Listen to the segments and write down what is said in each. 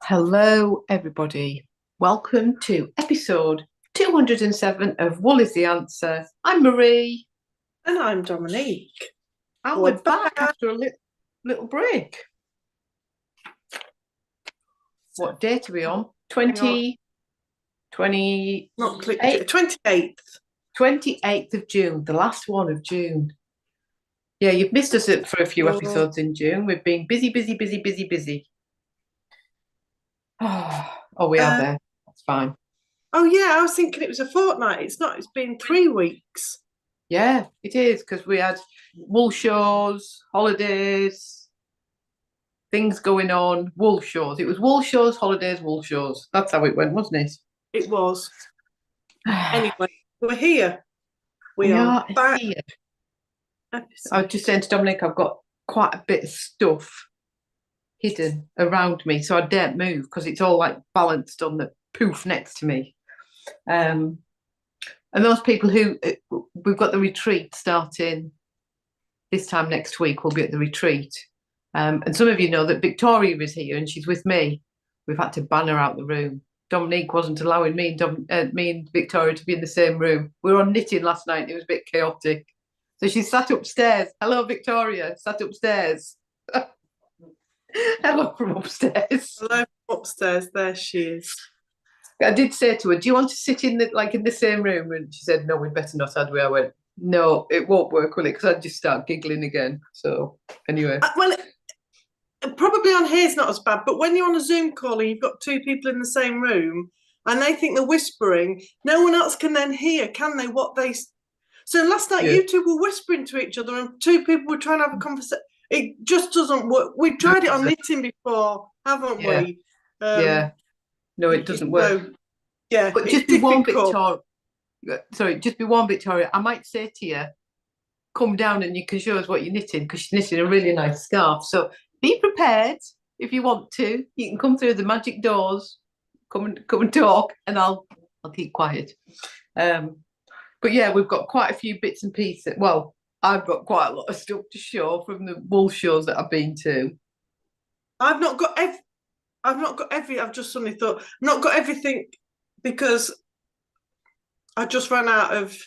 Hello, everybody. Welcome to episode 207 of Wool is the Answer. I'm Marie. And I'm Dominique. And we're back after a little break. What date are we on? 28th. 28th of June, the last one of June. Yeah, you've missed us for a few episodes in June. We've been busy. Oh, we are there. That's fine. Oh, yeah, I was thinking it was a fortnight. It's not. It's been 3 weeks. Yeah, it is, because we had wool shows, holidays, things going on, wool shows. It was wool shows, holidays, wool shows. That's how it went, wasn't it? It was. Anyway, we're here. We are back. Here. I was just saying to Dominique, I've got quite a bit of stuff hidden around me, so I daren't move because it's all like balanced on the poof next to me. And those people who we've got the retreat starting this time next week will be at the retreat. And some of you know that Victoria is here and she's with me. We've had to ban her out the room. Dominique wasn't allowing me and Victoria to be in the same room. We were on knitting last night. It was a bit chaotic. So she sat upstairs. Hello, Victoria. Sat upstairs. Hello from upstairs. Hello from upstairs. There she is. I did say to her, "Do you want to sit in the same room?" And she said, "No, we'd better not, had we?" I went, "No, it won't work, will it? Because I'd just start giggling again." So anyway, well, probably on here it's not as bad, but when you're on a Zoom call and you've got two people in the same room and they think they're whispering, no one else can then hear, can they? What they. So last night you two were whispering to each other, and two people were trying to have a conversation. It just doesn't work. We've tried it on knitting before, haven't we? Yeah. No, it doesn't work. So, yeah, but just be one, Victoria. Sorry, just be one, Victoria. I might say to you, come down and you can show us what you're knitting, because she's knitting a really nice scarf. So be prepared if you want to. You can come through the magic doors, come and talk, and I'll keep quiet. But yeah, we've got quite a few bits and pieces. Well, I've got quite a lot of stuff to show from the wool shows that I've been to. I've just suddenly thought, I've not got everything because I just ran out of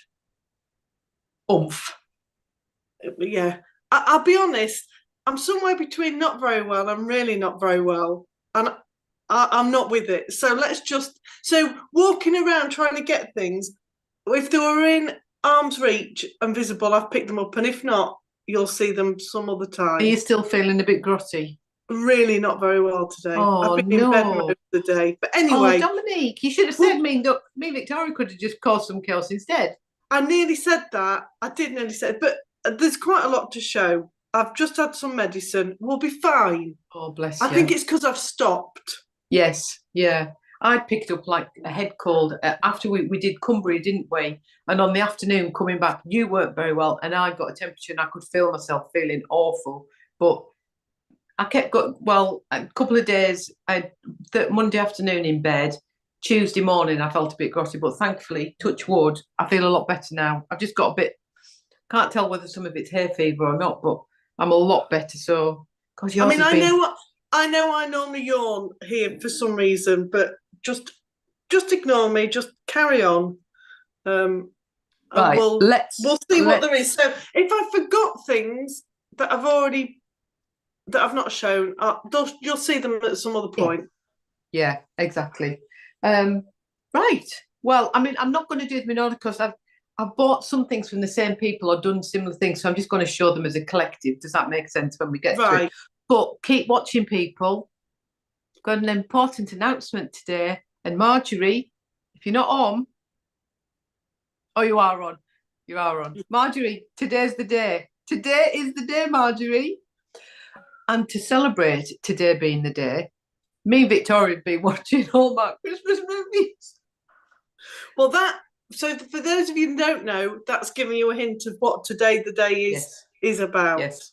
oomph. Yeah. I'll be honest, I'm somewhere between not very well and really not very well. And I'm not with it. So walking around trying to get things, if they were in arm's reach and visible, I've picked them up. And if not, you'll see them some other time. Are you still feeling a bit grotty? Really not very well today. Oh, I've been in bed most of the day. But anyway. Oh, Dominique, you should have said me and Victoria could have just caused some chaos instead. I nearly said that. I did nearly say it, but there's quite a lot to show. I've just had some medicine. We'll be fine. Oh, bless you. I think it's because I've stopped. Yes, yeah. I picked up like a head cold after we did Cumbria, didn't we? And on the afternoon coming back, you weren't very well, and I got a temperature and I could feel myself feeling awful. But I kept going, a couple of days, Monday afternoon in bed, Tuesday morning I felt a bit grotty, but thankfully, touch wood, I feel a lot better now. I've just got a bit, can't tell whether some of it's hay fever or not, but I'm a lot better. So, because I know I normally yawn here for some reason, but just ignore me, just carry on. Right, we'll see what there is. So if I forgot things that I've not shown, you'll see them at some other point. Yeah, exactly. Right. Well, I mean, I'm not going to do them in order because I've bought some things from the same people or done similar things, so I'm just going to show them as a collective. Does that make sense when we get to it? But keep watching, people. Got an important announcement today. And Marjorie, if you're not on, you are on. You are on. Marjorie, today's the day. Today is the day, Marjorie. And to celebrate today being the day, me and Victoria have been watching all my Christmas movies. Well, so for those of you who don't know, that's giving you a hint of what today the day is about. Yes.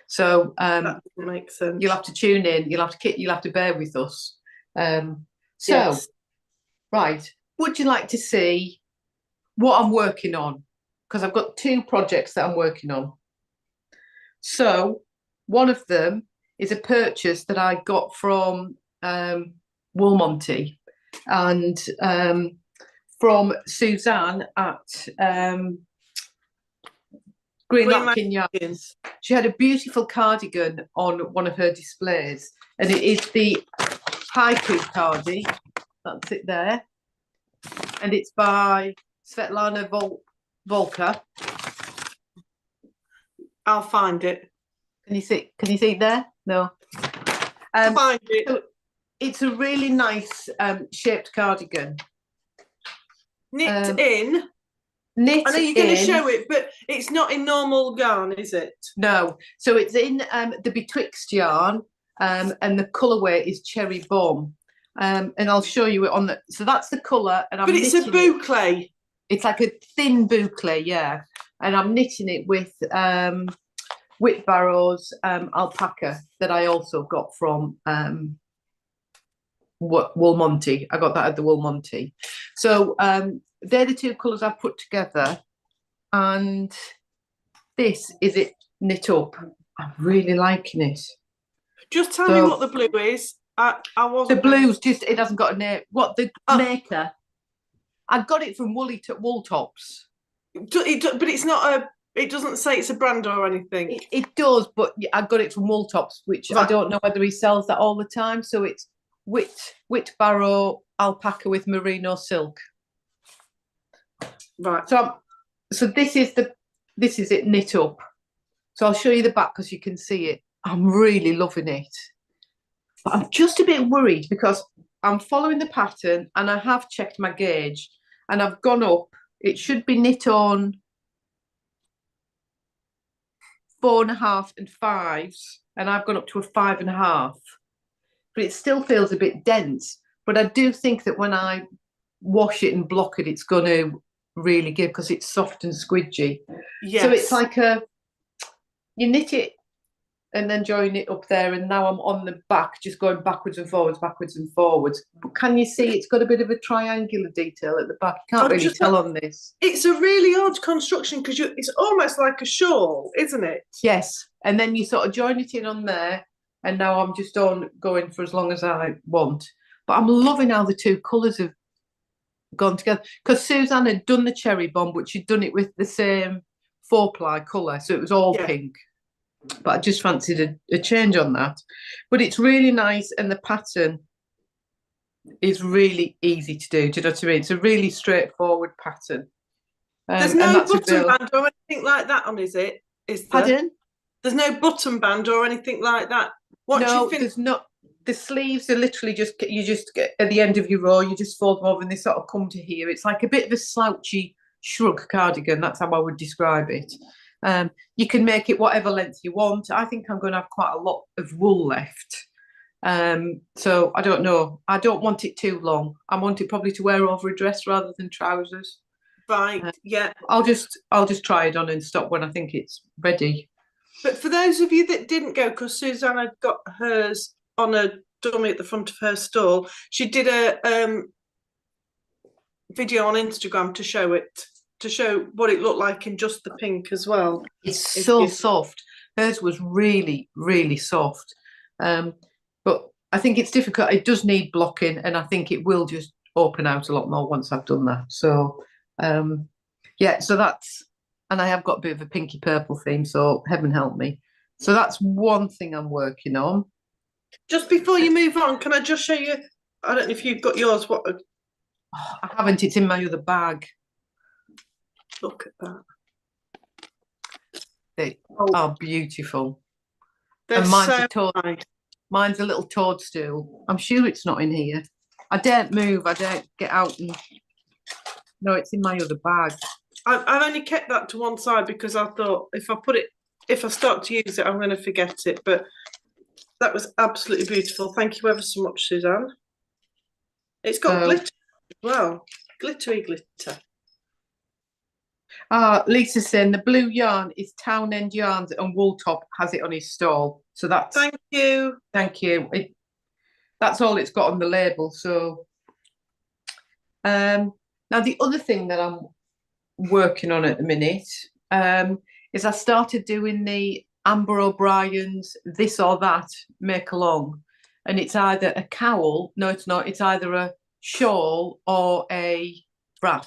So that makes sense. You'll have to tune in. You'll have to bear with us. Right. Would you like to see what I'm working on? Because I've got 2 projects that I'm working on. So one of them is a purchase that I got from Woolmonty, and from Suzanne at Green Lambkin Yarns. She had a beautiful cardigan on one of her displays, and it is the Haiku cardi. That's it there, and it's by Svetlana Volkova. I'll find it. Can you see? Can you see it there? No. Find it. So it's a really nice shaped cardigan. Knit in. Knit. I know you're going to show it, but it's not in normal yarn, is it? No. So it's in the Betwix yarn, and the colourway is Cherry Bomb. And I'll show you it on the. So that's the colour, and But it's a boucle. It's like a thin boucle, yeah. And I'm knitting it with WIP Barrow's alpaca that I also got from Woolmonty. I got that at the Woolmonty. So they're the two colours I've put together, and this is it knit up. I'm really liking it. Just tell me what the blue is. I wasn't. The blue's just, it hasn't got a name. What the maker? I got it from Wooltops. But it's not a. It doesn't say it's a brand or anything. It does, but I got it from Wooltops, which I don't know whether he sells that all the time. So it's WIT Barrow alpaca with merino silk. Right. So this is it knit up. So I'll show you the back because you can see it. I'm really loving it. But I'm just a bit worried because I'm following the pattern and I have checked my gauge and I've gone up. It should be knit on 4.5 and 5s, and I've gone up to a 5.5. But it still feels a bit dense. But I do think that when I wash it and block it, it's going to really give because it's soft and squidgy. Yes. So it's like you knit it and then join it up there, and now I'm on the back, just going backwards and forwards. But can you see it's got a bit of a triangular detail at the back? You can't really tell on this. It's a really odd construction because it's almost like a shawl, isn't it? Yes, and then you sort of join it in on there, and now I'm just going for as long as I want. But I'm loving how the two colours have gone together because Suzanne had done the cherry bomb, which she'd done it with the same 4-ply colour, so it was all pink. But I just fancied a change on that. But it's really nice, and the pattern is really easy to do. Do you know what I mean? It's a really straightforward pattern. There's no button band or anything like that on, is it? Is there? Pardon? There's no button band or anything like that. No, there's not. The sleeves are literally just, you just get at the end of your row, you just fold them over and they sort of come to here. It's like a bit of a slouchy shrug cardigan. That's how I would describe it. You can make it whatever length you want. I think I'm going to have quite a lot of wool left. So I don't know. I don't want it too long. I want it probably to wear over a dress rather than trousers. Right, yeah. I'll just try it on and stop when I think it's ready. But for those of you that didn't go, because Susanna got hers on a dummy at the front of her stall, she did a video on Instagram to show what it looked like in just the pink as well. It's so soft. Hers was really, really soft. But I think it's difficult. It does need blocking, and I think it will just open out a lot more once I've done that. So, yeah, so that's, and I have got a bit of a pinky purple theme, so heaven help me. So that's one thing I'm working on. Just before you move on, can I just show you, I don't know if you've got yours. I haven't, it's in my other bag. Look at that. They are beautiful. And mine's a little toadstool. I'm sure it's not in here. I daren't move. I daren't get out and. No, it's in my other bag. I've only kept that to one side because I thought if I start to use it, I'm going to forget it. But that was absolutely beautiful. Thank you ever so much, Suzanne. It's got glitter as well. Glittery glitter. Lisa's saying the blue yarn is Townend Yarns and Wooltop has it on his stall. So that's thank you. Thank you. That's all it's got on the label. So now the other thing that I'm working on at the minute is I started doing the Ambah O'Brien's This or That Make Along. and it's either a cowl. No, it's not. It's either a shawl or a wrap.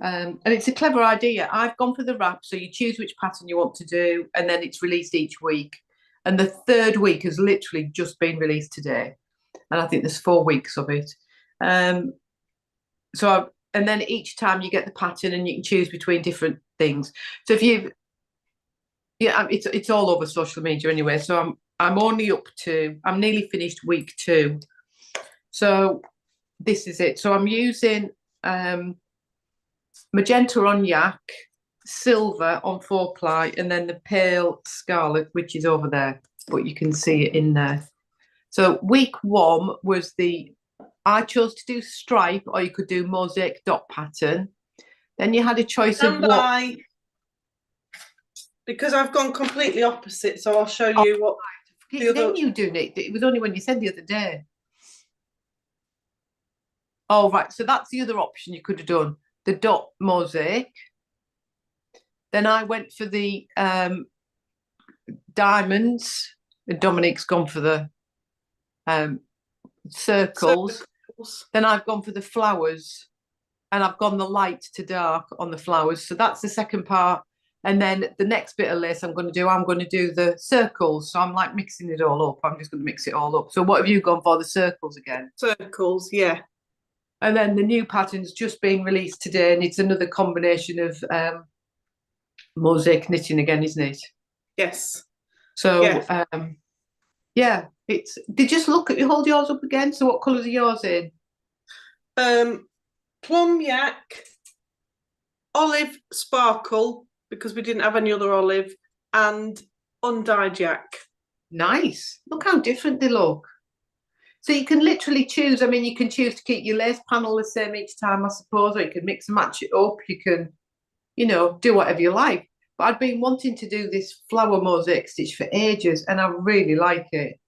And it's a clever idea. I've gone for the wrap, so you choose which pattern you want to do, and then it's released each week. And the third week has literally just been released today, and I think there's 4 weeks of it. And then each time you get the pattern, and you can choose between different things. So if you, it's all over social media anyway. So I'm only up to, I'm nearly finished week 2. So this is it. So I'm using magenta on yak, silver on 4-ply, and then the pale scarlet, which is over there, but you can see it in there. So week 1 was I chose to do stripe, or you could do mosaic dot pattern. Then you had a choice of what. Because I've gone completely opposite, so I'll show you what. Then you do it. It was only when you said the other day. Oh, right. So that's the other option you could have done. The dot mosaic. Then I went for the diamonds. Dominique's gone for the circles. Then I've gone for the flowers, and I've gone the light to dark on the flowers. So that's the second part. And then the next bit of lace I'm going to do the circles. So I'm like mixing it all up. I'm just going to mix it all up. So what have you gone for? The circles again? Circles, yeah. And then the new pattern's just been released today, and it's another combination of mosaic knitting again, isn't it? Yes. So yeah, it's. Did you just hold yours up again? So what colours are yours in? Plum yak, olive sparkle, because we didn't have any other olive, and undyed yak. Nice. Look how different they look. So you can literally choose. I mean, you can choose to keep your lace panel the same each time, I suppose, or you can mix and match it up. You can, do whatever you like. But I've been wanting to do this flower mosaic stitch for ages, and I really like it.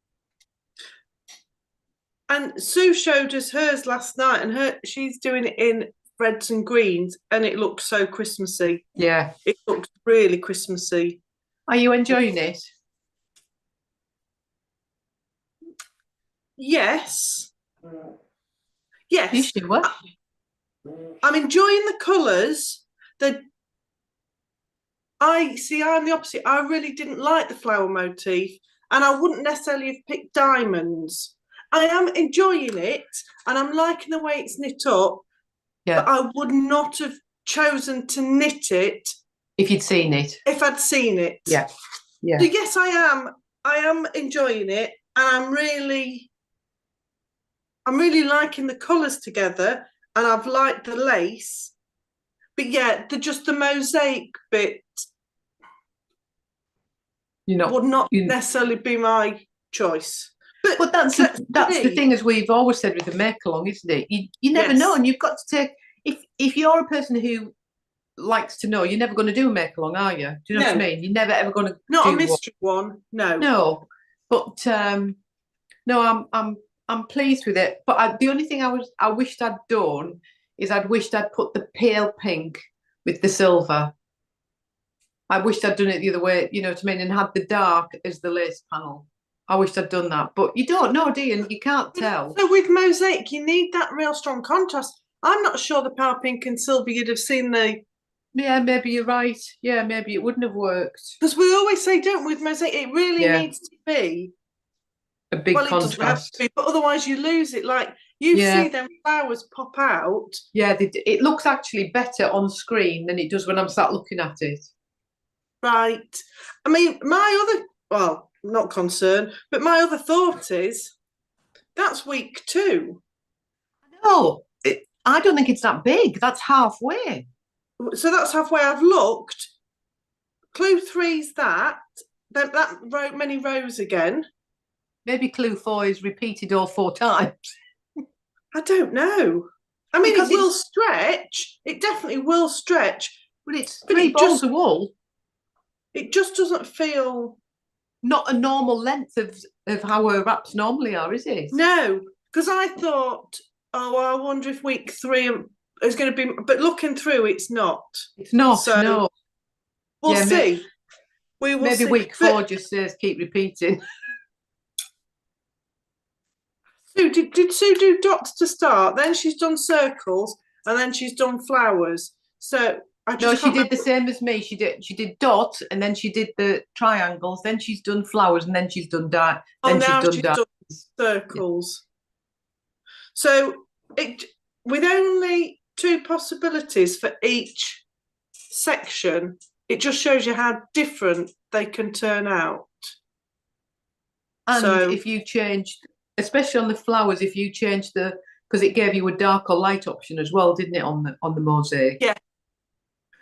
And Sue showed us hers last night, and she's doing it in reds and greens, and it looks so Christmassy. Yeah. It looks really Christmassy. Are you enjoying it? Yes. Yes. You sure? I'm enjoying the colours. I'm the opposite. I really didn't like the flower motif, and I wouldn't necessarily have picked diamonds. I am enjoying it, and I'm liking the way it's knit up. Yeah. But I would not have chosen to knit it if you'd seen it. If I'd seen it. Yeah. Yeah. So yes, I am. I am enjoying it, and I'm really liking the colours together, and I've liked the lace. But yeah, the mosaic bit would not necessarily be my choice. But that's the thing, as we've always said with the make-along, isn't it? You never know, and you've got to take, if you're a person who likes to know, you're never going to do a make-along, are you? Do you know what I mean? You're never ever going to not do a mystery one. No. But no, I'm pleased with it. But the only thing I wished I'd done is I'd put the pale pink with the silver. I wished I'd done it the other way, you know what I mean, and had the dark as the lace panel. I wished I'd done that, but you don't know, do you? You can't tell. So with mosaic, you need that real strong contrast. I'm not sure the pale pink and silver you'd have seen the. Yeah, maybe you're right. Yeah, maybe it wouldn't have worked. Because we always say, don't we, with mosaic, it really needs to be a big contrast. It doesn't have to be, but otherwise you lose it. Like you see them flowers pop out. Yeah, it looks actually better on screen than it does when I'm sat looking at it. Right. I mean, not concern, but my other thought is that's week 2. No, I don't think it's that big. That's halfway. So that's halfway. I've looked. Clue 3's that many rows again. Maybe clue 4 is repeated all 4 times. I don't know. I mean, it will stretch. It definitely will stretch. But it's 3 balls of wool. It just doesn't feel. Not a normal length of how our wraps normally are, is it? No, because I thought, I wonder if week 3 is going to be. But looking through, it's not. It's not. So no. We'll see. We will maybe see. Week 4 just says keep repeating. Did Sue do dots to start? Then she's done circles, and then she's done flowers. So no, she did the same as me. She did dots, and then she did the triangles. Then she's done flowers, and then she's done that. Oh, now she's done circles. Yeah. So with only 2 possibilities for each section, it just shows you how different they can turn out. And so, if you changed, especially on the flowers, if you changed because it gave you a dark or light option as well, didn't it, on the mosaic? Yeah.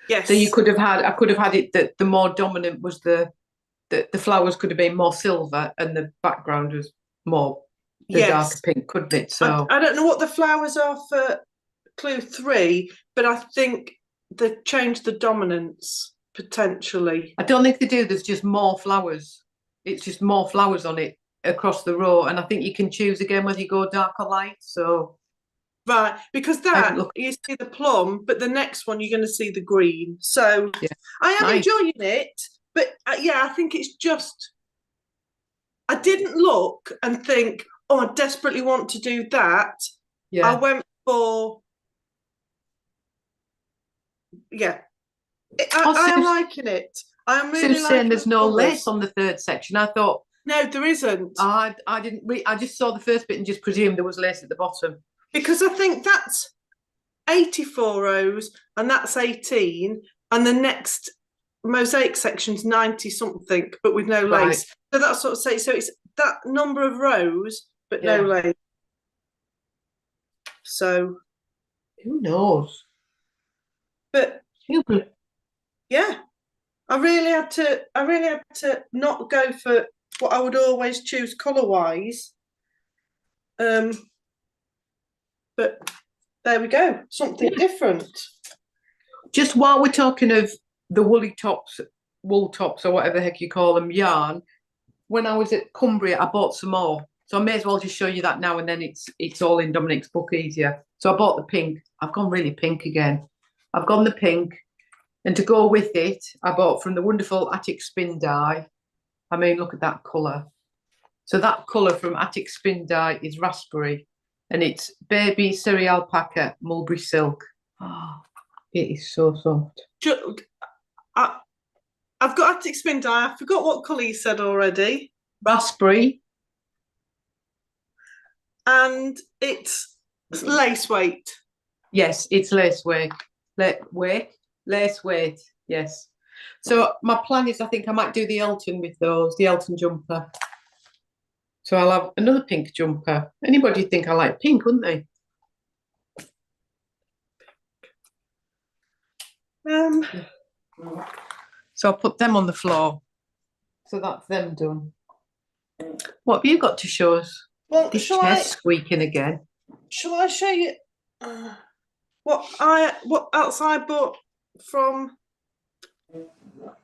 Yes. So I could have had it that the more dominant was the flowers could have been more silver and the background was more darker pink, couldn't it? So I don't know what the flowers are for clue 3, but I think they changed the dominance potentially. I don't think they do. There's just more flowers. It's just more flowers on it across the row, and I think you can choose again whether you go dark or light. So right, because you see the plum, but the next one you're going to see the green. So yeah, I am enjoying it, but I think it's just I didn't look and think, oh, I desperately want to do that. Yeah, I went for I am liking it. I'm really saying there's no lace on the 3rd section. I thought no, there isn't. I didn't. I just saw the first bit and just presumed there was lace at the bottom. Because I think that's 84 rows and that's 18, and the next mosaic section's 90 something, but with no lace. So that's sort of say. So it's that number of rows, but no lace. So who knows? But yeah, I really had to not go for what I would always choose colour wise. But there we go, something different. Just while we're talking of the Wooltops or whatever the heck you call them, yarn, when I was at Cumbria, I bought some more. So I may as well just show you that now, and then it's all in Dominique's book easier. So I bought the pink. I've gone really pink again. I've gone the pink. And to go with it, I bought from the wonderful Attic Spin Dye. I mean, look at that colour. So that colour from Attic Spin Dye is raspberry. And it's baby Seri alpaca mulberry silk. Oh, it is so soft. I've got Attic Spin Dye. I forgot what colour you said already. Raspberry. And it's lace weight. Yes, it's lace weight. Lace weight, yes. So my plan is I think I might do the Elton with those, the Elton jumper. So I'll have another pink jumper. Anybody think I like pink, wouldn't they? So I'll put them on the floor. So that's them done. What have you got to show us? Well, this chair's squeaking again. Shall I show you what else I bought from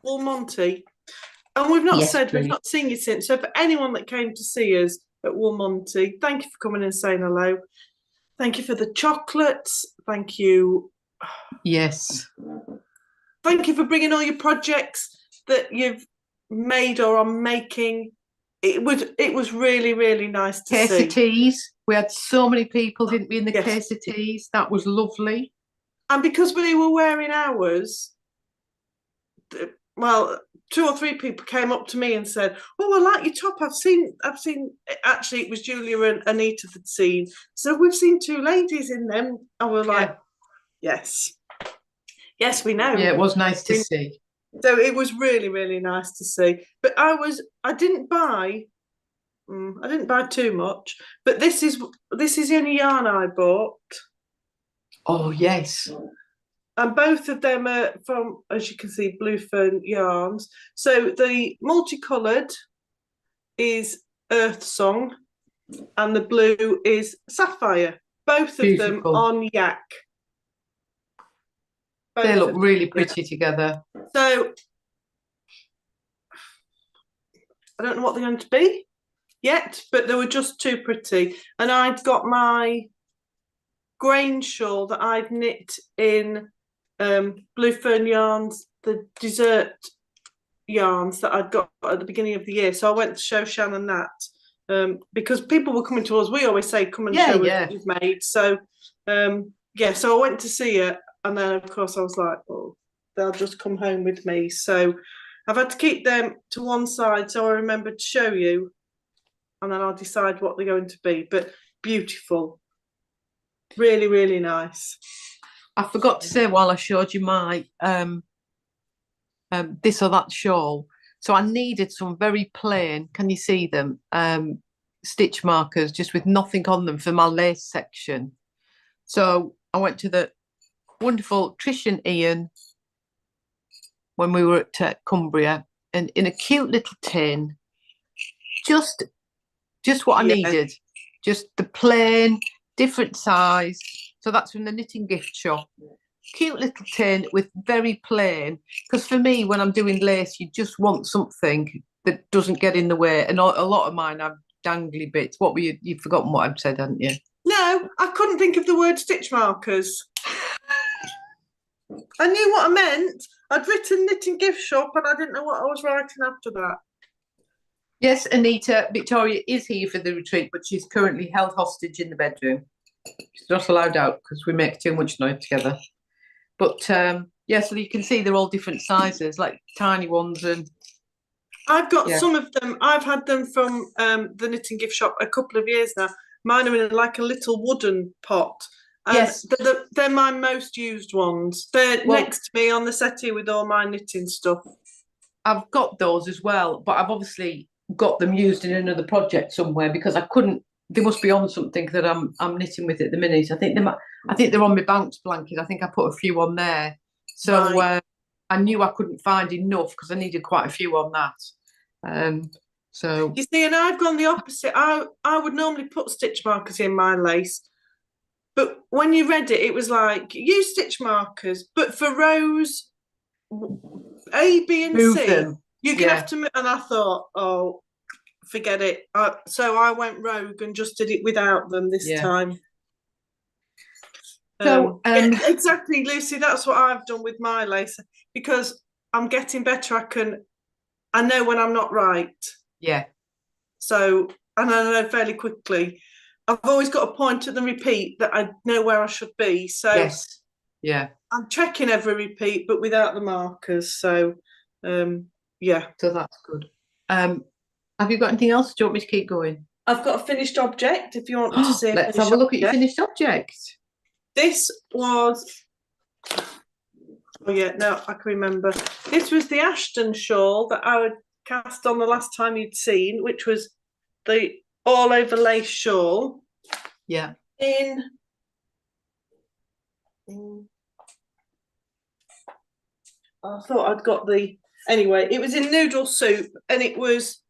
Woolmonty? And we've not we've not seen you since. So for anyone that came to see us at Woolmonty, thank you for coming and saying hello. Thank you for the chocolates. Thank you. Yes. Thank you for bringing all your projects that you've made or are making. It was really, really nice to see. Teas. We had so many people, didn't we, in the case of teas? That was lovely. And because we were wearing ours, well, 2 or 3 people came up to me and said, "Oh, I like your top. I've seen." Actually, it was Julia and Anita that seen. So we've seen 2 ladies in them, and we're like, "Yes, we know." Yeah, it was nice to see. So it was really, really nice to see. But I didn't buy too much. But this is the only yarn I bought. Oh yes. And both of them are from, as you can see, Blue Fern yarns. So the multicoloured is Earth Song and the blue is Sapphire. Both of them on yak. They look really pretty together. So I don't know what they're going to be yet, but they were just too pretty. And I'd got my grain shawl that I'd knit in Blue Fern yarns, the dessert yarns that I'd got at the beginning of the year. So I went to show Shannon that, because people were coming to us. We always say, come and Yeah, show us yeah. what you've made. So, so I went to see it. And then, of course, I was like, oh, they'll just come home with me. So I've had to keep them to one side so I remember to show you. And then I'll decide what they're going to be. But beautiful. Really, really nice. I forgot to say while I showed you my this or that shawl. So I needed some very plain, can you see them? Stitch markers just with nothing on them for my lace section. So I went to the wonderful Trish and Ian when we were at Cumbria, and in a cute little tin, just what I needed, just the plain, different size. So that's from the Knitting Gift Shop. Cute little tin with very plain, because for me, when I'm doing lace, you just want something that doesn't get in the way. And a lot of mine have dangly bits. What were you? You've forgotten what I've said, haven't you? No, I couldn't think of the word stitch markers. I knew what I meant. I'd written Knitting Gift Shop and I didn't know what I was writing after that. Yes, Anita, Victoria is here for the retreat, but she's currently held hostage in the bedroom. She's not allowed out because we make too much noise together. But so you can see they're all different sizes, like tiny ones. And I've got some of them. I've had them from the Knitting Gift Shop a couple of years now. Mine are in like a little wooden pot. Yes, they're my most used ones. They're next to me on the settee with all my knitting stuff. I've got those as well, but I've obviously got them used in another project somewhere because I couldn't. They must be on something that I'm knitting with at the minute. I think they're on my bounce blanket. I think I put a few on there, so Right. I knew I couldn't find enough because I needed quite a few on that. So you see, and I've gone the opposite. I would normally put stitch markers in my lace. But when you read it, it was like, use stitch markers, but for rows A, B, and move C, them. you're going to have to. And I thought, oh, forget it. So I went rogue and just did it without them this time. So exactly, Lucy, that's what I've done with my lace because I'm getting better. I know when I'm not right. Yeah. So, and I know fairly quickly. I've always got a point at the repeat that I know where I should be. So yes, yeah. I'm checking every repeat, but without the markers. So, yeah. So that's good. Have you got anything else? Do you want me to keep going? I've got a finished object. If you want to see, let's have a look at your finished object. This was. Oh yeah, no, I can remember. This was the Ashton shawl that I had cast on the last time you'd seen, which was the all over lace shawl. Yeah. I thought I'd got anyway, it was in Noodle Soup and it was,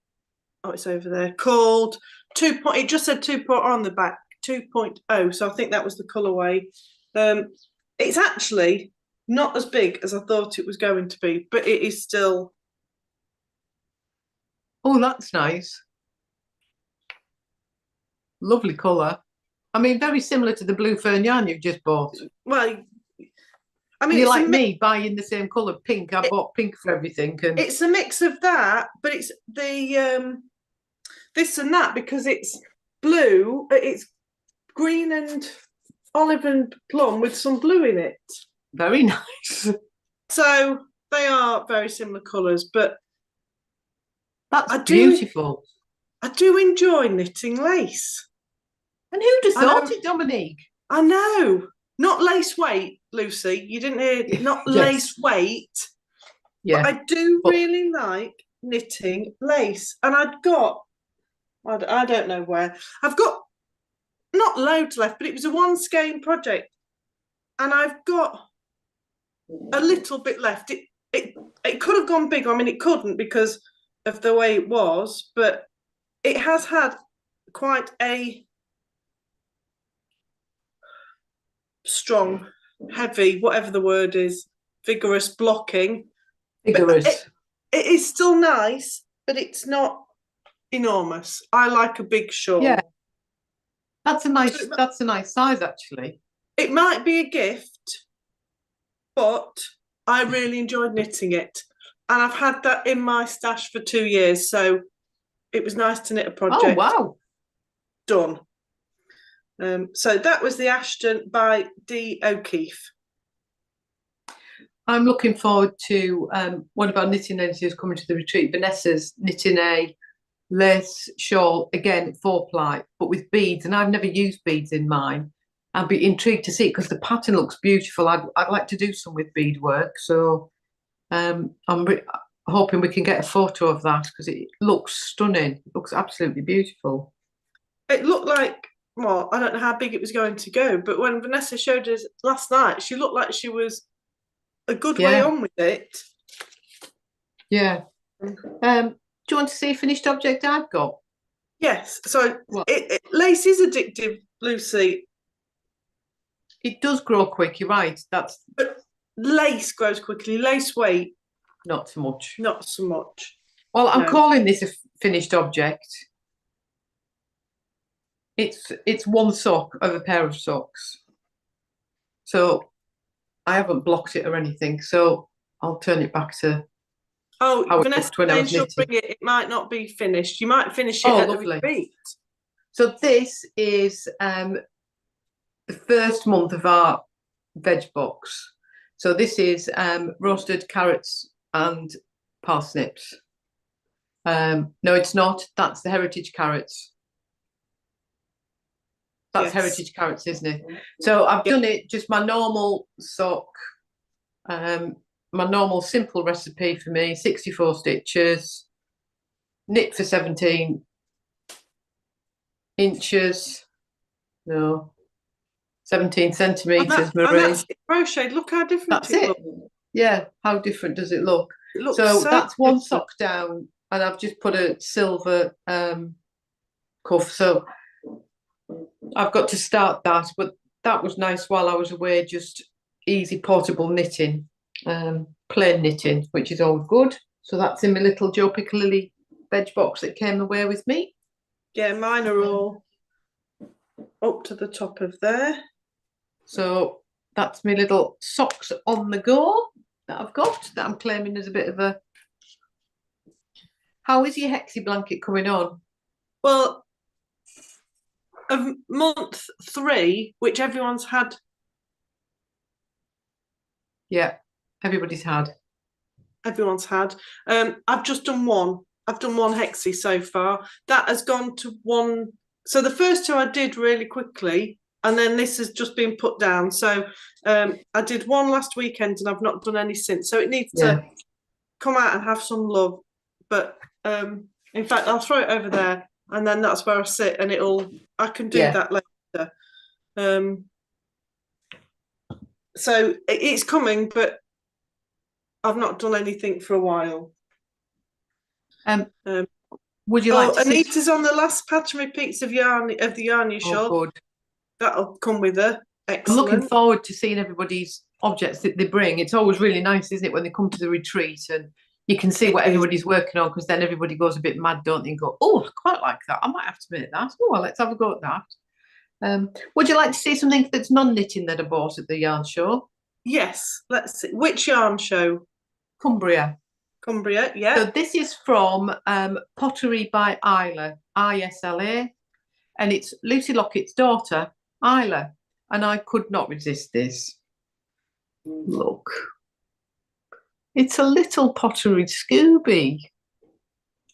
it's over there, called 2. It just said 2 on the back, 2.0. So I think that was the colourway. It's actually not as big as I thought it was going to be, but it is still. Oh, that's nice. Lovely colour. I mean, very similar to the blue fern yarn you've just bought. Well, I mean, you're like me buying the same colour pink. I bought pink for everything. And it's a mix of that, but it's the this and that because it's blue. It's green and olive and plum with some blue in it. Very nice. So they are very similar colours, but that's beautiful. I do enjoy knitting lace. And who'd have thought it, Dominique? I know. Not lace weight, Lucy. You didn't hear, not lace weight. Yeah. But I do really like knitting lace. And I don't know where. I've got not loads left, but it was a one skein project. And I've got a little bit left. It could have gone bigger. I mean, it couldn't because of the way it was, but it has had quite a strong, heavy, whatever the word is, vigorous blocking. Vigorous. It is still nice, but it's not enormous. I like a big shawl. Yeah. That's a nice size actually. It might be a gift, but I really enjoyed knitting it. And I've had that in my stash for 2 years. So it was nice to knit a Oh, project. wow. Done. So that was the Ashton by Dee O'Keefe. I'm looking forward to one of our knitting editors coming to the retreat. Vanessa's knitting a lace shawl, again, 4-ply, but with beads. And I've never used beads in mine. I'd be intrigued to see it because the pattern looks beautiful. I'd like to do some with beadwork. So I'm hoping we can get a photo of that because it looks stunning. It looks absolutely beautiful. It looked like, well, I don't know how big it was going to go, but when Vanessa showed us last night, she looked like she was a good way on with it. Yeah. Do you want to see a finished object I've got? Yes. So lace is addictive, Lucy. It does grow quick, you're right. But lace grows quickly. Lace weight, not so much. Not so much. Well, I'm calling this a finished object. It's one sock of a pair of socks. So I haven't blocked it or anything. So I'll turn it back to Vanessa saying she'll bring it. It might not be finished. You might finish it at the retreat. So this is the first month of our veg box. So this is roasted carrots and parsnips. No, it's not. That's the heritage carrots. That's heritage carrots, isn't it? So I've done it just my normal sock, my normal simple recipe for me, 64 stitches, knit for 17 inches. No. 17 centimetres, Marie. That's crocheted. Look how different it looks. Yeah, how different does it look? It looks so that's one sock down, and I've just put a silver cuff. So I've got to start that, but that was nice while I was away, just easy portable knitting, plain knitting, which is always good. So that's in my little Joe Piccolilli veg box that came away with me. Yeah, mine are all up to the top of there. So that's my little socks on the go that I've got, that I'm claiming as a bit of a... How is your hexie blanket coming on? Well, of month 3, which everyone's had. Yeah, everybody's had. Everyone's had. I've just done one. I've done one hexie so far. That has gone to one. So the first 2 I did really quickly, and then this has just been put down. So I did one last weekend and I've not done any since. So it needs to come out and have some love. But in fact, I'll throw it over there, and then that's where I sit, and I can do that later. So it's coming, but I've not done anything for a while. Would you like to Anita's on the last pattern repeats of the yarn shawl. Good. That'll come with her. Excellent. I'm looking forward to seeing everybody's objects that they bring. It's always really nice, isn't it, when they come to the retreat and you can see what everybody's working on, because then everybody goes a bit mad, don't they, and go, oh, I quite like that. I might have to make that. Oh, well, let's have a go at that. Would you like to see something that's non-knitting that I bought at the yarn show? Yes, let's see. Which yarn show? Cumbria. Cumbria, yeah. So this is from Pottery by Isla, ISLA, and it's Lucy Lockett's daughter, Isla, and I could not resist this. Look. It's a little pottery Scooby.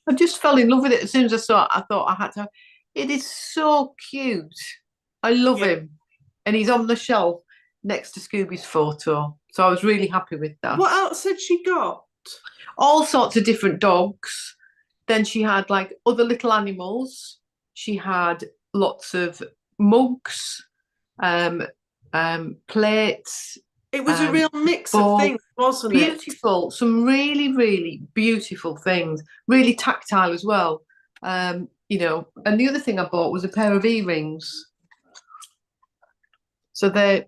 I just fell in love with it as soon as I saw it. I thought I had to. It is so cute. I love him. And he's on the shelf next to Scooby's photo. So I was really happy with that. What else had she got? All sorts of different dogs. Then she had like other little animals. She had lots of mugs, plates. It was a real mix of things, wasn't it? Beautiful. Some really, really beautiful things. Really tactile as well. You know, and the other thing I bought was a pair of earrings. So they're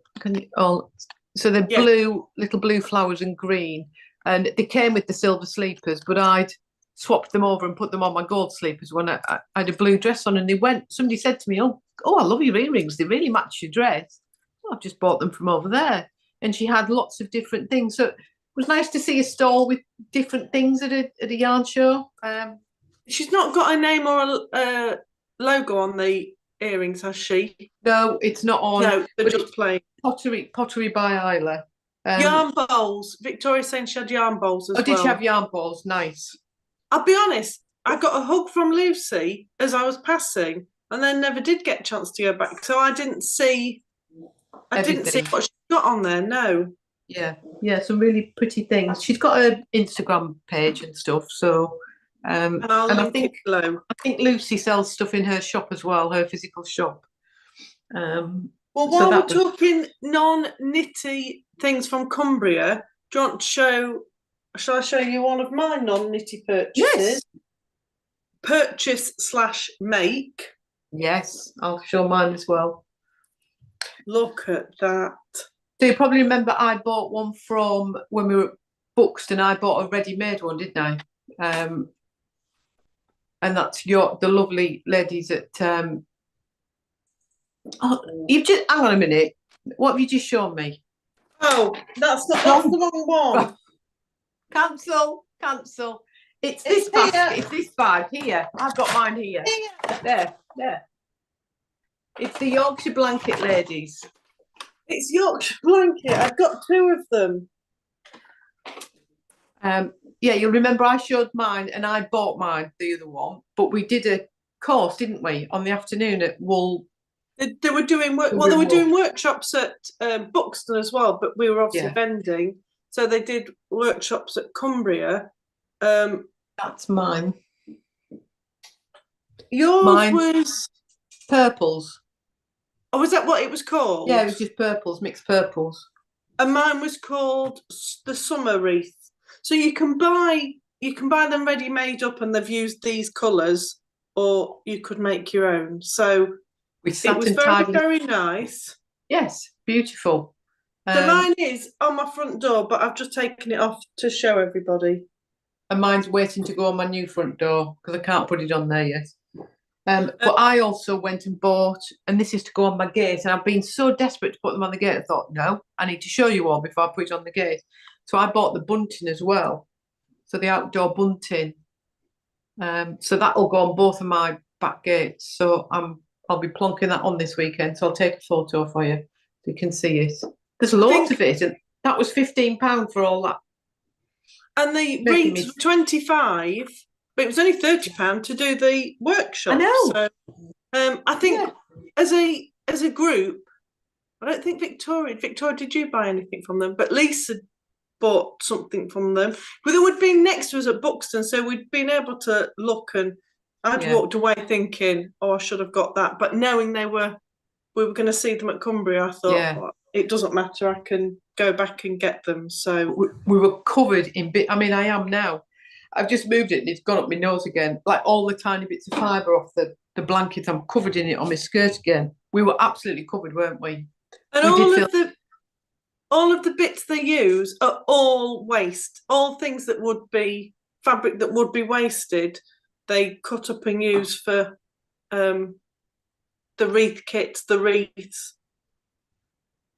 blue, little blue flowers and green. And they came with the silver sleepers, but I'd swapped them over and put them on my gold sleepers when I had a blue dress on. And somebody said to me, oh, I love your earrings. They really match your dress. Oh, I've just bought them from over there. And she had lots of different things. So it was nice to see a stall with different things at a yarn show. She's not got a name or a logo on the earrings, has she? No, it's not on. No, they're but just it's plain. Pottery by Isla. Yarn bowls. Victoria's saying she had yarn bowls as Oh, well. did she have yarn balls? Nice. I'll be honest, I got a hug from Lucy as I was passing, and then never did get a chance to go back. So I didn't see Everything. what she got on there. No. Yeah, some really pretty things. She's got an Instagram page and stuff. So, And I'll link it below. I think Lucy sells stuff in her shop as well, her physical shop. Well, while we're talking non-knitty things from Cumbria, do you want to show? Shall I show you one of my non-knitty purchases? Yes. Purchase/make. Yes, I'll show mine as well. Look at that. So you probably remember I bought one from when we were at Buxton. I bought a ready-made one, didn't I? And that's the lovely ladies at. Oh, you've just hang on a minute. What have you just shown me? Oh, that's the wrong one. Cancel. It's this basket. It's this bag here. I've got mine here. There. It's the Yorkshire blanket, ladies. It's Yorkshire blanket. I've got two of them. Yeah, you'll remember I showed mine and I bought mine, the other one, but we did a course, didn't we, on the afternoon at Wool. They were doing work. Well, they were doing workshops at Buxton as well, but we were obviously vending. So they did workshops at Cumbria. That's mine. Yours was purples. Oh, was that what it was called? Yeah, it was just purples, mixed purples. And mine was called the Summer Wreath. So you can buy them ready made up, and they've used these colours, or you could make your own. So it was very nice. Yes, beautiful. So mine is on my front door, but I've just taken it off to show everybody. And mine's waiting to go on my new front door because I can't put it on there yet. But I also went and bought, and this is to go on my gate, and I've been so desperate to put them on the gate, I thought, no, I need to show you all before I put it on the gate. So I bought the bunting as well. So the outdoor bunting. So that'll go on both of my back gates. So I'll be plonking that on this weekend. So I'll take a photo for you so you can see it. There's loads of it, and that was £15 for all that. And the wreaths were 25, but it was only £30 to do the workshop. I know. So I think as a group, I don't think Victoria, did you buy anything from them? But Lisa bought something from them. But they would be next to us at Buxton, so we'd been able to look, and I'd walked away thinking, oh, I should have got that. But knowing we were going to see them at Cumbria, I thought, well, it doesn't matter, I can go back and get them. So we were covered in I mean, I am now. I've just moved it and it's gone up my nose again. Like all the tiny bits of fibre off the blanket, I'm covered in it on my skirt again. We were absolutely covered, weren't we? And all of the bits they use are all waste. All things that would be fabric that would be wasted, they cut up and use for the wreath kits, the wreaths.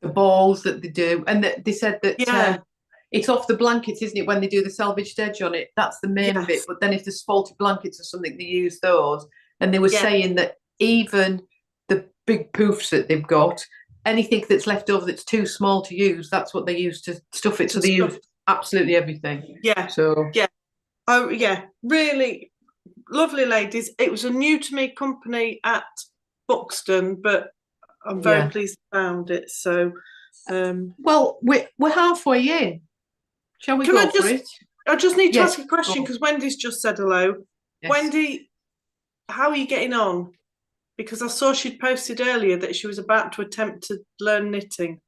The balls that they do. And they said that it's off the blankets, isn't it, when they do the salvaged edge on it? That's the main bit. But then if there's faulty blankets or something, they use those. And they were saying that even the big poofs that they've got, anything that's left over that's too small to use, that's what they use to stuff it. So they use absolutely everything. Yeah. So oh yeah, really lovely ladies. It was a new to me company at Buxton, but I'm very pleased I found it. So well, we're halfway in. Shall we go for it? I just need to ask a question because Wendy's just said hello. Yes. Wendy, how are you getting on? Because I saw she'd posted earlier that she was about to attempt to learn knitting.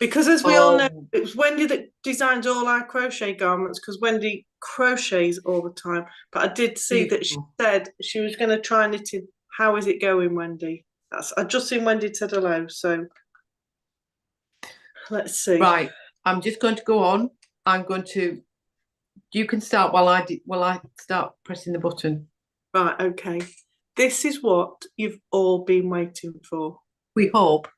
Because as we all know, it was Wendy that designed all our crochet garments, because Wendy crochets all the time. But I did see that she said she was going to try knitting. How is it going, Wendy? I just seen Wendy said hello, so let's see. Right, I'm just going to go on. You can start while I start pressing the button. Right, okay. This is what you've all been waiting for. We hope.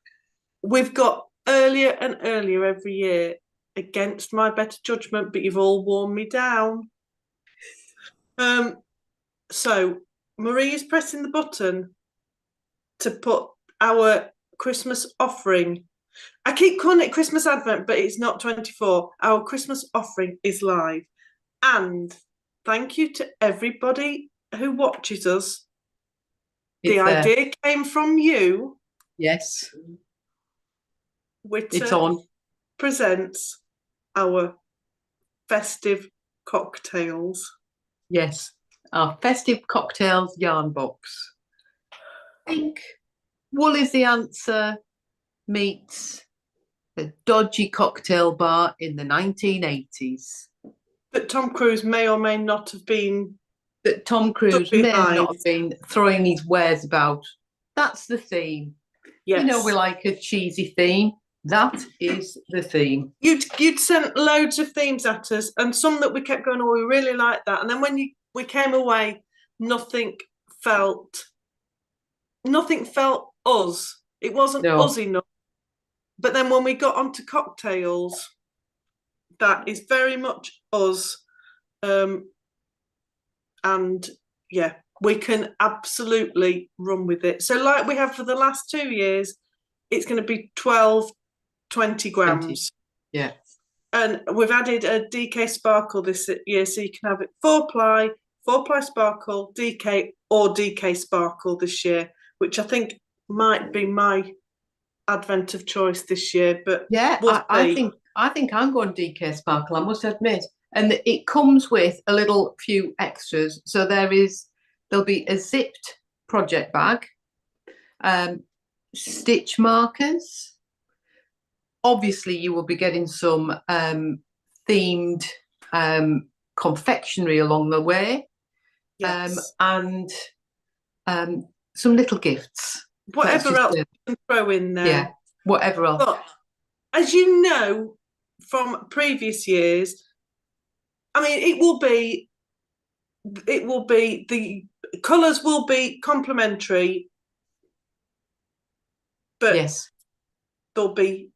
We've got earlier and earlier every year, against my better judgment, but you've all worn me down. So Marie is pressing the button to put our Christmas offering. I keep calling it Christmas Advent, but it's not 24. Our Christmas offering is live. And thank you to everybody who watches us. The idea came from you. Yes. WITA It's on. presents our festive cocktails. Yes. Our festive cocktails yarn box. I think wool is the answer meets a dodgy cocktail bar in the 1980s. That Tom Cruise may or may not have been. That Tom Cruise may not have been throwing his wares about. That's the theme. Yes. You know, we like a cheesy theme. That is the theme. You'd sent loads of themes at us, and some that we kept going, oh, we really like that. And then when we came away, nothing felt us. It wasn't us enough. But then when we got onto cocktails, that is very much us. And yeah, we can absolutely run with it. So like we have for the last 2 years, it's going to be 12, 20 grams. 20. Yeah. And we've added a DK sparkle this year, so you can have it 4-ply sparkle, DK or DK sparkle this year, which I think might be my advent of choice this year. But yeah, I think I'm going DK sparkle, I must admit. And it comes with a little few extras. So there'll be a zipped project bag, stitch markers. Obviously, you will be getting some themed confectionery along the way, yes. And some little gifts. Whatever else you can throw in there. Yeah, whatever else. But as you know from previous years, I mean, it will be the colours will be complementary, but yes, they'll be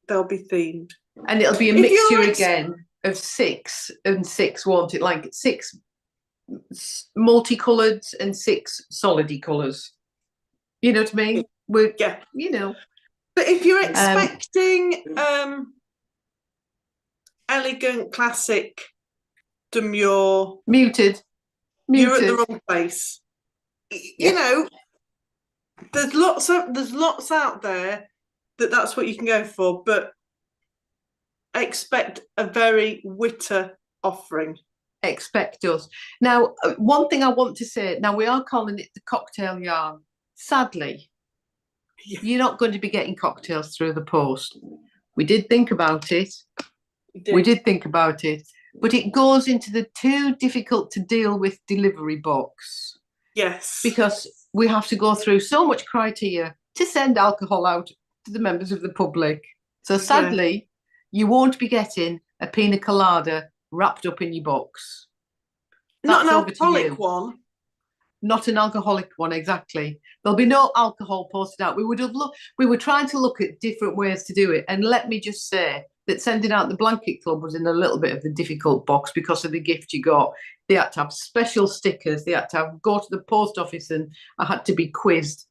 themed, and it'll be a mixture again of 6 and 6, won't it? Like 6 multicoloured and 6 solidy colours. You know what I mean? Yeah, you know. But if you're expecting elegant, classic, demure, muted, you're at the wrong place. You know, there's lots out there that's what you can go for, but expect a very WITA offering. Expect us. Now, one thing I want to say, now we are calling it the cocktail yarn. Sadly, you're not going to be getting cocktails through the post. We did think about it. We did think about it, but it goes into the too difficult to deal with delivery box. Yes. Because we have to go through so much criteria to send alcohol out to the members of the public. So sadly, you won't be getting a pina colada wrapped up in your box. Not an alcoholic one. Not an alcoholic one, exactly. There'll be no alcohol posted out. We were trying to look at different ways to do it. And let me just say that sending out the blanket club was in a little bit of the difficult box because of the gift you got. They had to have special stickers. They had to go to the post office, and I had to be quizzed.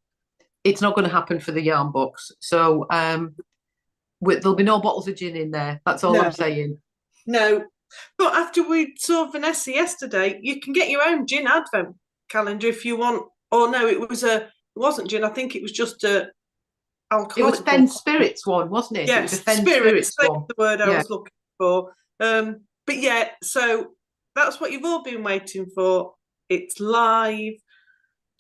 It's not going to happen for the yarn box. So there'll be no bottles of gin in there. That's all I'm saying. No. But after we saw Vanessa yesterday, you can get your own gin advent calendar if you want. Oh no, it wasn't gin. I think it was just a alcoholic. It was Fen Spirits one, wasn't it? Yes, it was a Fen Spirits one. The word I was looking for. But yeah, so that's what you've all been waiting for. It's live.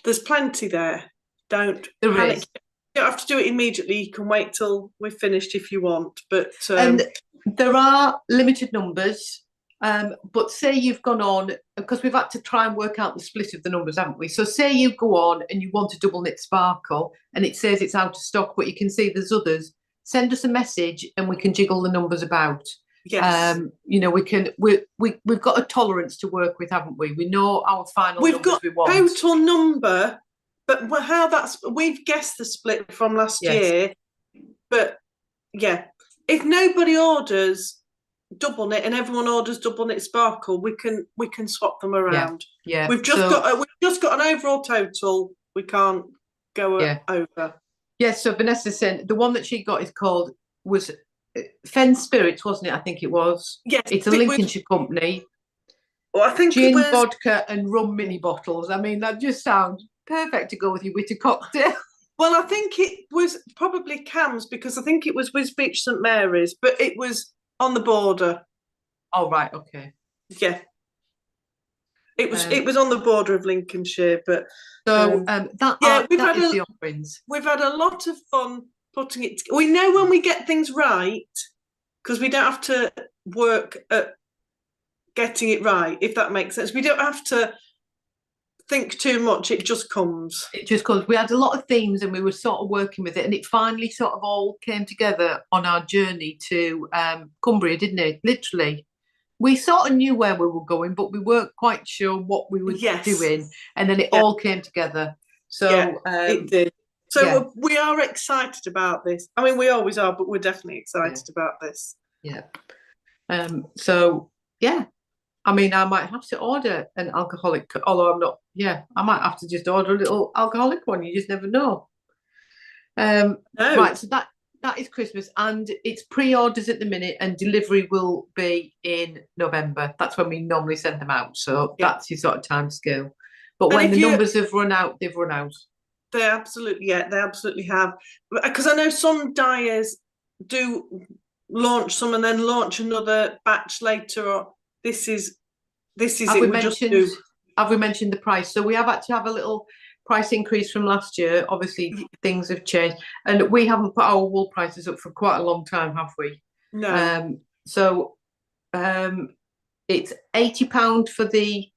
There's plenty there. Don't panic. You don't have to do it immediately. You can wait till we're finished if you want. But and there are limited numbers. But say you've gone on, because we've had to try and work out the split of the numbers, haven't we? So say you go on and you want a double knit sparkle and it says it's out of stock, but you can see there's others. Send us a message and we can jiggle the numbers about. Yes. You know, we've got a tolerance to work with, haven't we? We know our final numbers we want. We've got total number, but we've guessed the split from last year. But yeah, if nobody orders, double knit and everyone orders double knit sparkle, we can swap them around. Yeah. We've just got an overall total. We can't go over. Yeah, so Vanessa said the one that she got was Fen Spirits, wasn't it? I think it was. Yes, it's a Lincolnshire company. Well, I think gin, vodka, and rum mini bottles. I mean, that just sounds perfect to go with your WITA cocktail. Well, I think it was probably Cam's because I think it was Wiz Beach St Mary's, but it was on the border. Oh right, okay. Yeah. It was on the border of Lincolnshire, but that is the offerings. We've had a lot of fun putting it. We know when we get things right because we don't have to work at getting it right, if that makes sense. We don't have to think too much, it just comes. We had a lot of themes and we were sort of working with it, and it finally sort of all came together on our journey to Cumbria, didn't it? Literally, we sort of knew where we were going, but we weren't quite sure what we were doing, and then it all came together. So it did. So we are excited about this. I mean, we always are, but we're definitely excited about this. Yeah. So yeah, I mean, I might have to order an alcoholic, although I'm not. Yeah, I might have to just order a little alcoholic one. You just never know. No. Right, so that is Christmas, and it's pre-orders at the minute, and delivery will be in November. That's when we normally send them out. So that's your sort of time scale. But when the numbers have run out, they've run out. They absolutely have. Because I know some dyers do launch some and then launch another batch later. Or this is have we mentioned the price? So we have had to have a little price increase from last year. Obviously, things have changed, and we haven't put our wool prices up for quite a long time, have we? No. It's £80 for the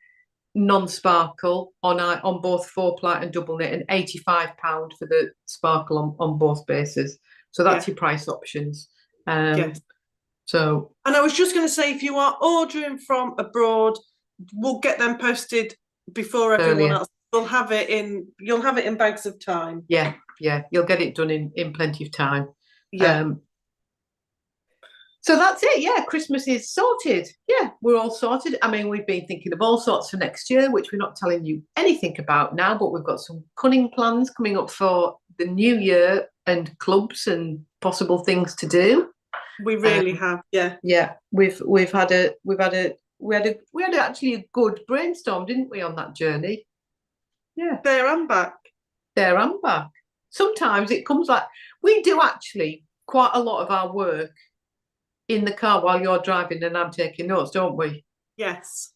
non-sparkle on both 4-ply and double knit, and £85 for the sparkle on both bases. So that's your price options. So, and I was just going to say, if you are ordering from abroad, we'll get them posted before everyone else. You'll have it in bags of time. Yeah, you'll get it done in plenty of time. So that's it. Yeah, Christmas is sorted. Yeah, we're all sorted. I mean, we've been thinking of all sorts for next year, which we're not telling you anything about now, but we've got some cunning plans coming up for the new year and clubs and possible things to do. We really have, yeah. Yeah, we had actually a good brainstorm, didn't we, on that journey? Yeah. There and back. Sometimes it comes like we do actually quite a lot of our work in the car while you're driving and I'm taking notes, don't we? Yes.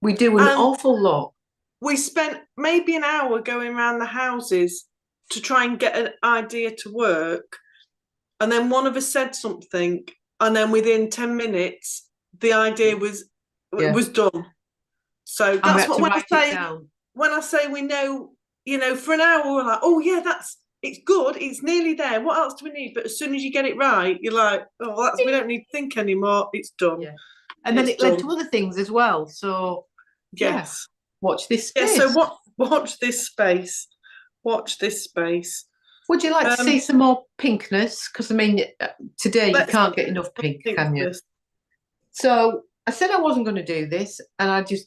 We do an awful lot. We spent maybe an hour going around the houses to try and get an idea to work. And then one of us said something, and then within 10 minutes, the idea was done. So that's what when I say we know, for an hour we're like, oh yeah, it's good, it's nearly there. What else do we need? But as soon as you get it right, you're like, oh, we don't need to think anymore. It's done. Yeah. And then it led to other things as well. So yes, watch this space. Yeah. So watch this space. Watch this space. Would you like to see some more pinkness? Because I mean, today you can't get enough pink, can you? So I said I wasn't going to do this, and I just,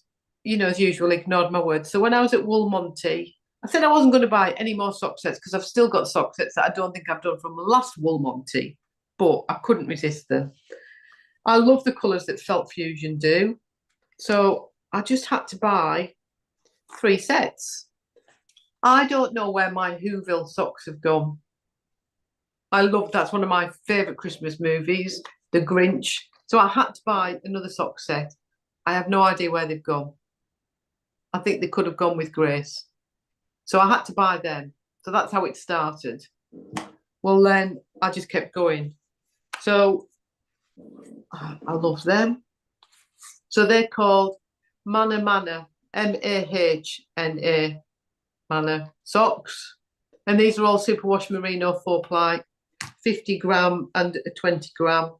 as usual, ignored my words. So when I was at Woolmonty, I said I wasn't going to buy any more sock sets because I've still got sock sets that I don't think I've done from the last Woolmonty, but I couldn't resist them. I love the colours that Felt Fusion do. So I just had to buy 3 sets. I don't know where my Whoville socks have gone. That's one of my favourite Christmas movies, The Grinch. So I had to buy another sock set. I have no idea where they've gone. I think they could have gone with Grace. So I had to buy them. So that's how it started. Well, then I just kept going. So I love them. So they're called Mana, MAHNA, Mana socks. And these are all superwash merino 4-ply, 50 gram and a 20 gram.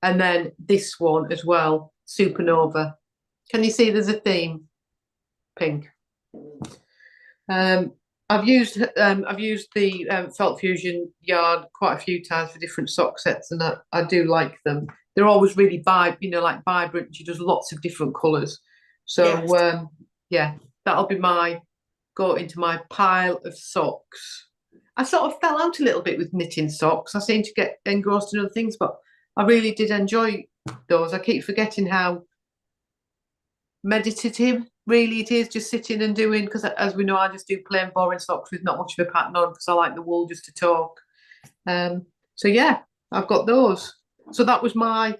And then this one as well, Supernova. Can you see there's a theme? Pink. I've used the Felt Fusion yarn quite a few times for different sock sets, and I do like them. they're always really like vibrant. She does lots of different colours. So Yes. yeah, that'll be go into my pile of socks. I sort of fell out a little bit with knitting socks. I seem to get engrossed in other things, but I really did enjoy those. I keep forgetting how meditative really it is, just sitting and doing, because as we know, I just do plain boring socks with not much of a pattern on because I like the wool just to talk. So yeah, I've got those. So that was my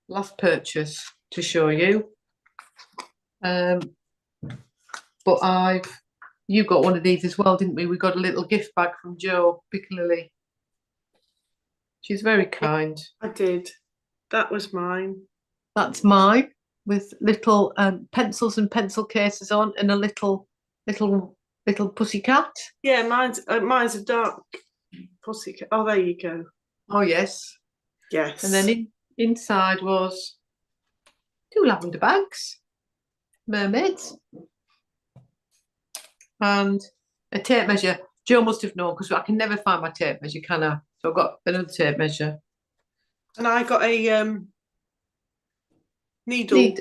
last purchase to show you. But you got one of these as well, didn't we? We got a little gift bag from Jo Pickley. She's very kind. I did. That was mine. That's mine, with little pencils and pencil cases on, and a little pussycat. Yeah, mine's a dark pussycat. Oh, there you go. Oh yes. Yes. And then inside was 2 lavender bags, mermaids, and a tape measure. Jo must have known because I can never find my tape measure, can I? So I've got another tape measure. And I got a needle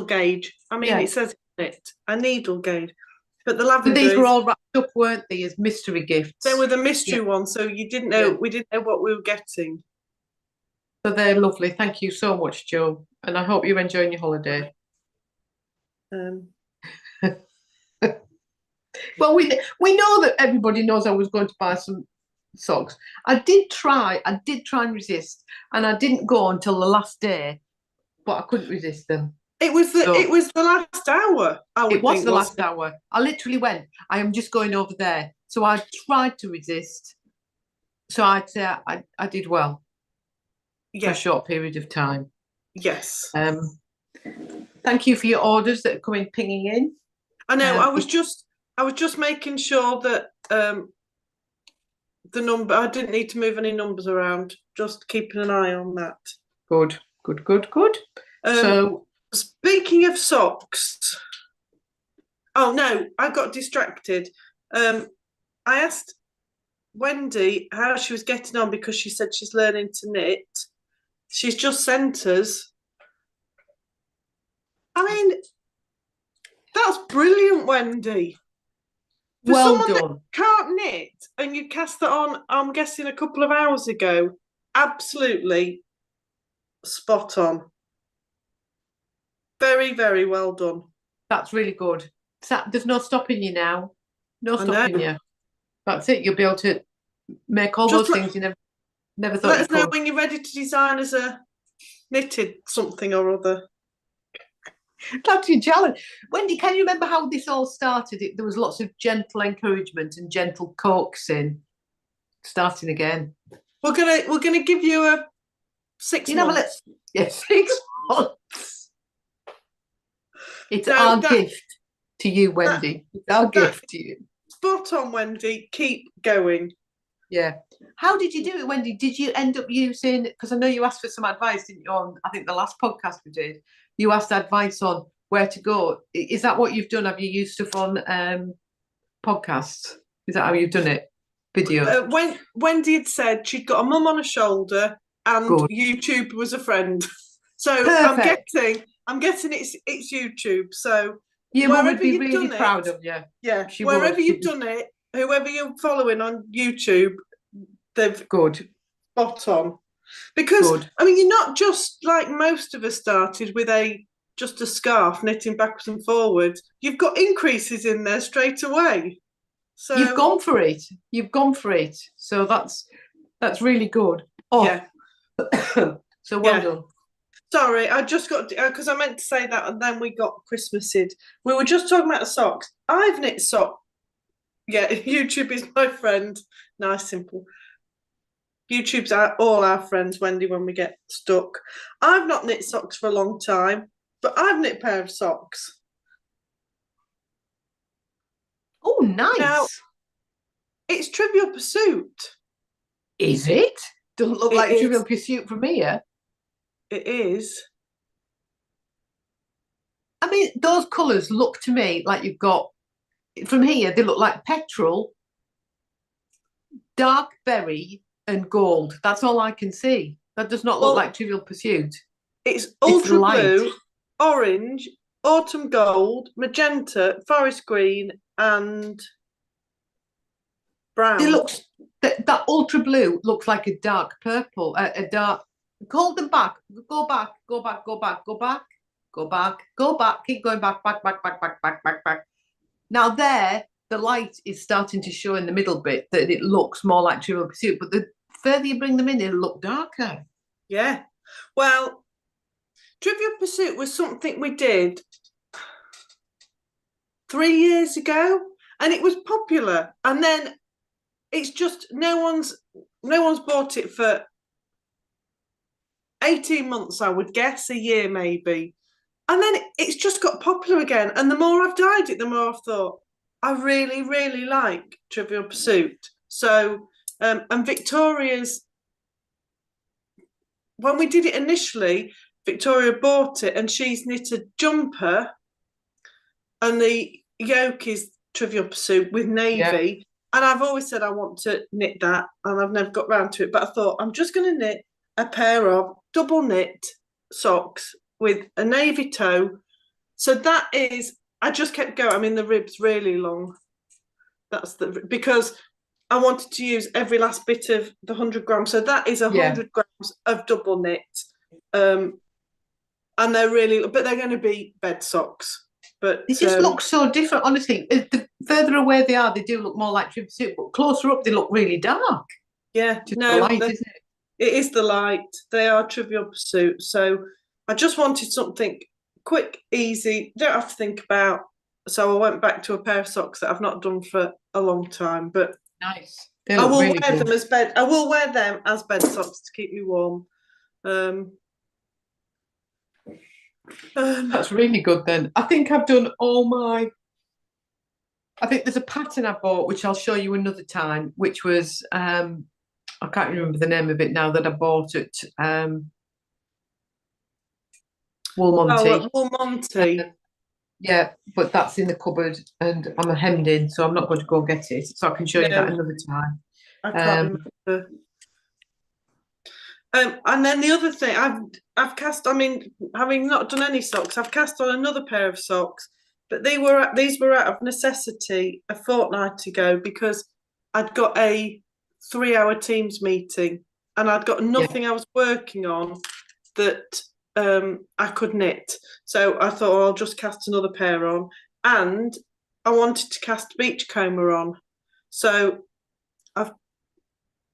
gauge. I mean, it says in it a needle gauge, but the lavender. But these were all wrapped up, weren't they, as mystery gifts? They were the mystery ones, so you didn't know. We didn't know what we were getting. So they're lovely. Thank you so much, Jo, and I hope you're enjoying your holiday. Well, we know that everybody knows I was going to buy some socks. I did try and resist, and I didn't go until the last day, but I couldn't resist them. It was the last hour. It was the last hour. I literally went, I am just going over there. So I tried to resist. So I'd say I did well. For a short period of time. Yes. Thank you for your orders that are coming pinging in. I know. I was just making sure that the number. I didn't need to move any numbers around. Just keeping an eye on that. Good. So speaking of socks. Oh no, I got distracted. I asked Wendy how she was getting on because she said she's learning to knit. She's just sent us. I mean, that's brilliant, Wendy. For well someone done. That can't knit and you cast that on, I'm guessing a couple of hours ago, absolutely spot on. Very, very well done. That's really good. There's no stopping you now. No stopping you. That's it. You'll be able to make all those things you never thought let us know could. when you're ready to design as a knitted something or other. That's your challenge. Wendy, can you remember how this all started? There was lots of gentle encouragement and gentle coaxing. Starting again. We're gonna give you a 6 months. 6 months. It's our gift to you, Wendy. It's our gift to you. Spot on, Wendy. Keep going. Yeah. How did you do it, Wendy? Did you end up using, because I know you asked for some advice, didn't you, on, I think, the last podcast we did? You asked advice on where to go. Is that what you've done? Have you used stuff on podcasts? Is that how you've done it? Video? When Wendy had said she'd got a mum on her shoulder and YouTube was a friend. So perfect. I'm guessing it's YouTube. So your mum would be really proud of you. Yeah. Wherever you've done it, whoever you're following on YouTube, they've spot on. Because I mean, you're not just like most of us started with just a scarf knitting backwards and forwards. You've got increases in there straight away. So you've gone for it. So that's really good. Oh yeah. So well done. Sorry, I just got because I meant to say that, and then we got Christmased. We were just talking about the socks. I've knit socks. Yeah, YouTube is my friend. Nice, simple. YouTube's all our friends, Wendy, when we get stuck. I've not knit socks for a long time, but I've knit a pair of socks. Oh, nice. Now, it's Trivial Pursuit. Is it? Doesn't look like Trivial Pursuit from here. It is. I mean, those colours look to me like you've got, from here, they look like petrol, dark berry, and gold. That's all I can see. That does not look like Trivial Pursuit. It's the ultra light. blue, orange, autumn gold, magenta, forest green, and brown. It looks that ultra blue looks like a dark purple, a dark. Hold them back. Go back. Go back. Go back. Go back. Go back. Go back. Keep going back. Back. Back. Back. Back. Back. Back. Back. Now there, the light is starting to show in the middle bit that it looks more like Trivial Pursuit, but the further you bring them in, it'll look darker. Yeah. Well, Trivial Pursuit was something we did 3 years ago, and it was popular. And then it's just no one's bought it for 18 months, I would guess, a year maybe. And then it's just got popular again. And the more I've dyed it, the more I've thought, I really, really like Trivial Pursuit. So, and Victoria's, when we did it initially, Victoria bought it and she's knit a jumper and the yoke is Trivial Pursuit with navy. And I've always said I want to knit that and I've never got round to it. But I thought I'm just going to knit a pair of double knit socks with a navy toe. So that is, I just kept going. I mean, the rib's really long. That's because I wanted to use every last bit of the 100 grams. So that is 100 grams of double knit. And they're really, but they're going to be bed socks. But they just look so different, honestly. The further away they are, they do look more like Trivial Pursuit, but closer up, they look really dark. Yeah, just no, the light, isn't it? It is the light. They are Trivial Pursuit. So I just wanted something quick, easy, don't have to think about. So I went back to a pair of socks that I've not done for a long time. But nice. I will really wear them as bed. I will wear them as bed socks to keep me warm. That's really good then. I think I've done all my. I think there's a pattern I bought, which I'll show you another time, which was I can't remember the name of it now, that I bought at Woolmonty. Oh, Woolmonty. Yeah, but that's in the cupboard and I'm hemmed in, so I'm not going to go get it. So I can show you that another time. I can't remember. And then the other thing, I've cast, I mean, having not done any socks, I've cast on another pair of socks, but these were out of necessity a fortnight ago because I'd got a 3-hour Teams meeting and I'd got nothing I was working on that I could knit. So I thought, oh, I'll just cast another pair on. And I wanted to cast Beachcomber on. So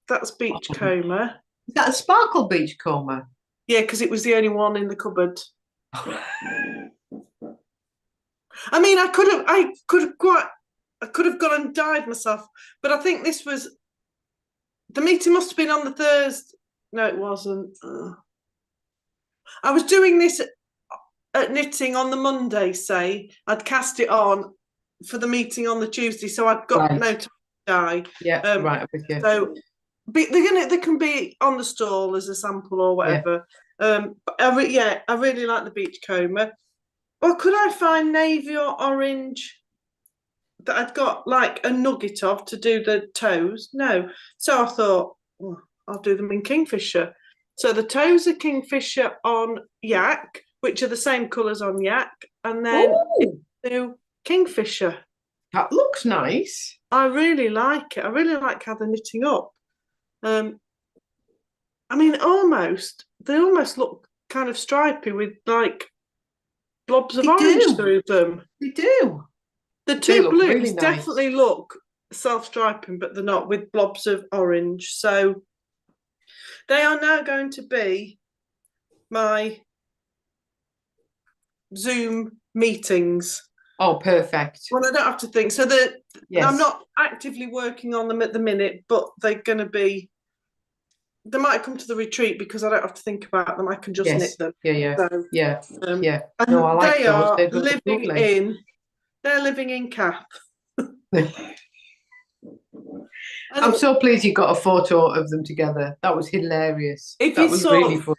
that's Beachcomber. Is that a sparkle Beachcomber? Yeah, because it was the only one in the cupboard. I mean, I could have gone and dyed myself, but I think this was the meeting must have been on the Thursday. No, it wasn't. I was doing this at knitting on the Monday. Say I'd cast it on for the meeting on the Tuesday, so I'd got no time to dye. Yeah, right. With you. So. They can be on the stall as a sample or whatever. But I really like the Beachcomber. Or could I find navy or orange that I'd got like a nugget of to do the toes? No. So I thought, well, I'll do them in Kingfisher. So the toes are Kingfisher on yak, which are the same colours on yak, and then do Kingfisher. That looks nice. I really like it. I really like how they're knitting up. I mean, they almost look kind of stripy with like blobs of orange through them. They do. The two blues really definitely look self-striping, but they're not, with blobs of orange. So they are now going to be my Zoom meetings. Oh, perfect. Well, I don't have to think. So I'm not actively working on them at the minute, but they're going to be. They might come to the retreat because I don't have to think about them. I can just knit them. Yeah. And no, I like they those. are They're living lovely. They're living in Cap. I'm so pleased you got a photo of them together. That was hilarious. That was really fun.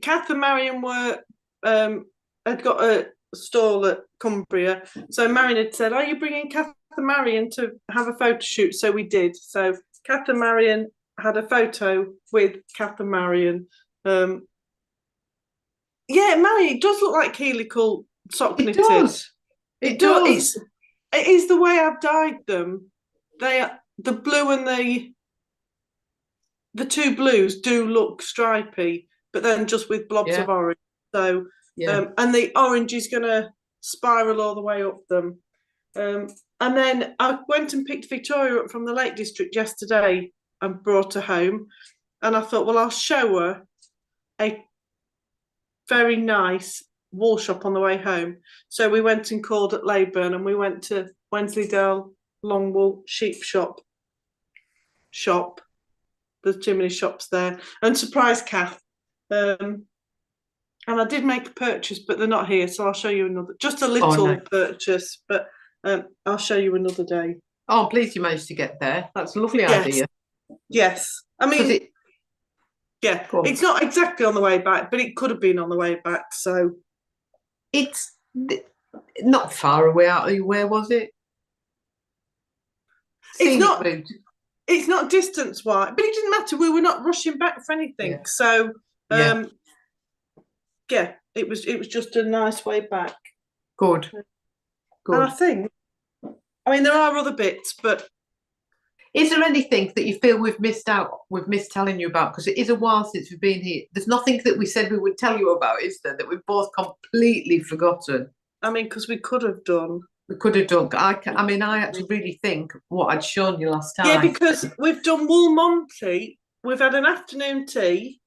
Kath and Marion were had got a stall at Cumbria, so Marion had said, "Are you bringing Kath and Marion to have a photo shoot?" So we did. So Kath and Marion had a photo with Kath and Marion. Yeah, Marion, it does look like helical sock knitting. Does. It does. It is the way I've dyed them. They are, the blue and the two blues do look stripy, but then just with blobs of orange. So, and the orange is going to spiral all the way up them. And then I went and picked Victoria up from the Lake District yesterday and brought her home. And I thought, well, I'll show her a very nice wool shop on the way home. So we went and called at Leyburn, and we went to Wensleydale Longwool Sheep Shop. There's too many shops there. And surprised Kath. And I did make a purchase, but they're not here, so I'll show you another. Just a little purchase, but I'll show you another day. Oh, I'm pleased you managed to get there. That's a lovely idea. Yes. I mean, it's not exactly on the way back, but it could have been on the way back. So it's not far away out of you. Where was it? It's not distance-wise, but it didn't matter. We were not rushing back for anything. Yeah. So, it was just a nice way back. Good. And I think, I mean, there are other bits, but is there anything that you feel we've missed telling you about? Because it is a while since we've been here. There's nothing that we said we would tell you about, is there? That we've both completely forgotten. I mean, because we could have done. We could have done. I had to really think what I'd shown you last time. Yeah, because we've done Wool Monty, we've had an afternoon tea,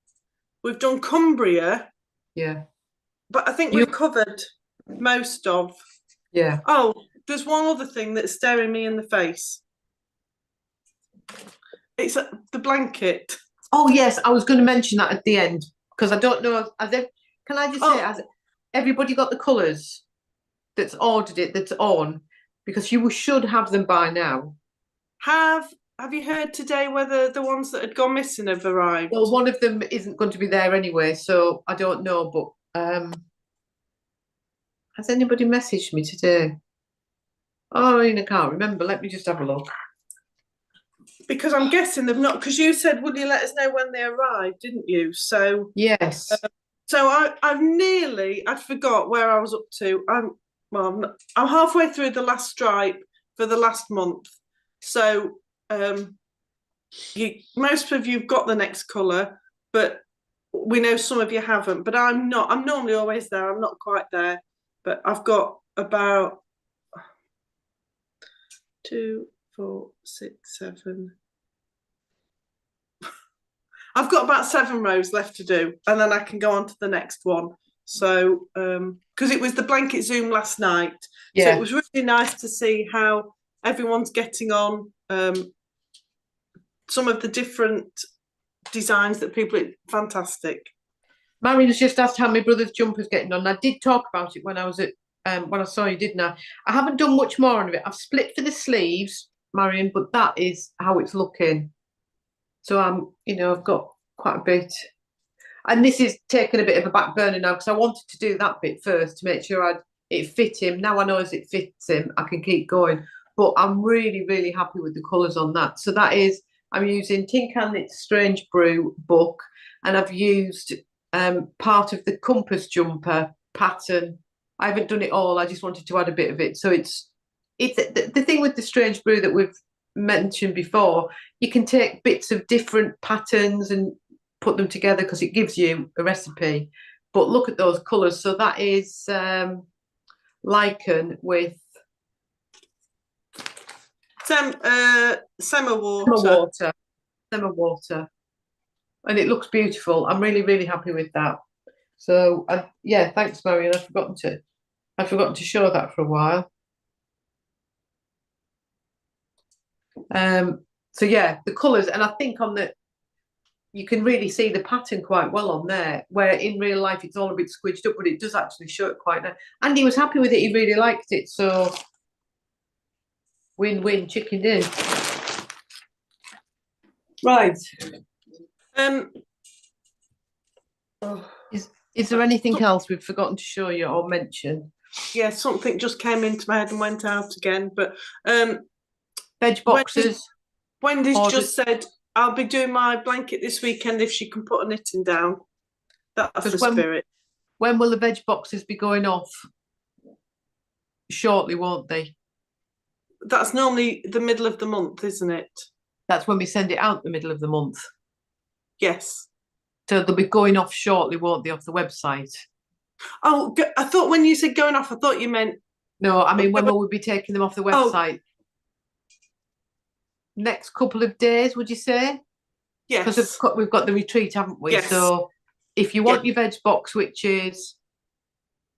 we've done Cumbria. Yeah. But I think we've covered most of. Yeah. Oh, there's one other thing that's staring me in the face. It's the blanket. Oh, yes. I was going to mention that at the end, because I don't know. Can I just say, has everybody got the colours that's ordered it, that's on? Because you should have them by now. Have you heard today whether the ones that had gone missing have arrived? Well, one of them isn't going to be there anyway, so I don't know. But has anybody messaged me today? Oh, I can't remember. Let me just have a look. Because I'm guessing they've not. Because you said, "Would you let us know when they arrived?" Didn't you? So yes. So I'd forgot where I was up to. I'm halfway through the last stripe for the last month. So most of you've got the next colour, but we know some of you haven't. But I'm not. I'm normally always there. I'm not quite there, but I've got about 2, 4, 6, 7. I've got about 7 rows left to do, and then I can go on to the next one. So, because it was the blanket Zoom last night, so it was really nice to see how everyone's getting on. Some of the different designs that people, fantastic. Marion's just asked how my brother's jumper's getting on. I did talk about it when I was at when I saw you, didn't I? I haven't done much more on it. I've split for the sleeves, Marion, but that is how it's looking. So I've got quite a bit. And this is taking a bit of a back burner now because I wanted to do that bit first to make sure it fit him. Now I know as it fits him, I can keep going. But I'm really, really happy with the colours on that. So that is, I'm using Tin Can Knit's Strange Brew book, and I've used part of the Compass jumper pattern. I haven't done it all. I just wanted to add a bit of it. So it's the thing with the Strange Brew that we've mentioned before. You can take bits of different patterns and put them together because it gives you a recipe. But look at those colours. So that is lichen with summer water. Summer water. And it looks beautiful. I'm really, really happy with that. So yeah, thanks, Marion. I've forgotten to show that for a while. So yeah, the colours, and I think you can really see the pattern quite well on there, where in real life it's all a bit squidged up, but it does actually show it quite nice. Andy was happy with it, he really liked it, so win-win, chicken in. Right. Is there anything else we've forgotten to show you or mention? Yeah, something just came into my head and went out again, but veg boxes. Wendy's just said, I'll be doing my blanket this weekend if she can put a knitting down. That's the when, spirit. When will the veg boxes be going off? Shortly, won't they? That's normally the middle of the month, isn't it? That's when we send it out the middle of the month. Yes. So they'll be going off shortly, won't they, off the website? Oh, I thought when you said going off, I thought you meant... No, I mean, when will we be taking them off the website? Next couple of days, would you say? Yes. Because we've got the retreat, haven't we? Yes. So if you want your veg box, which is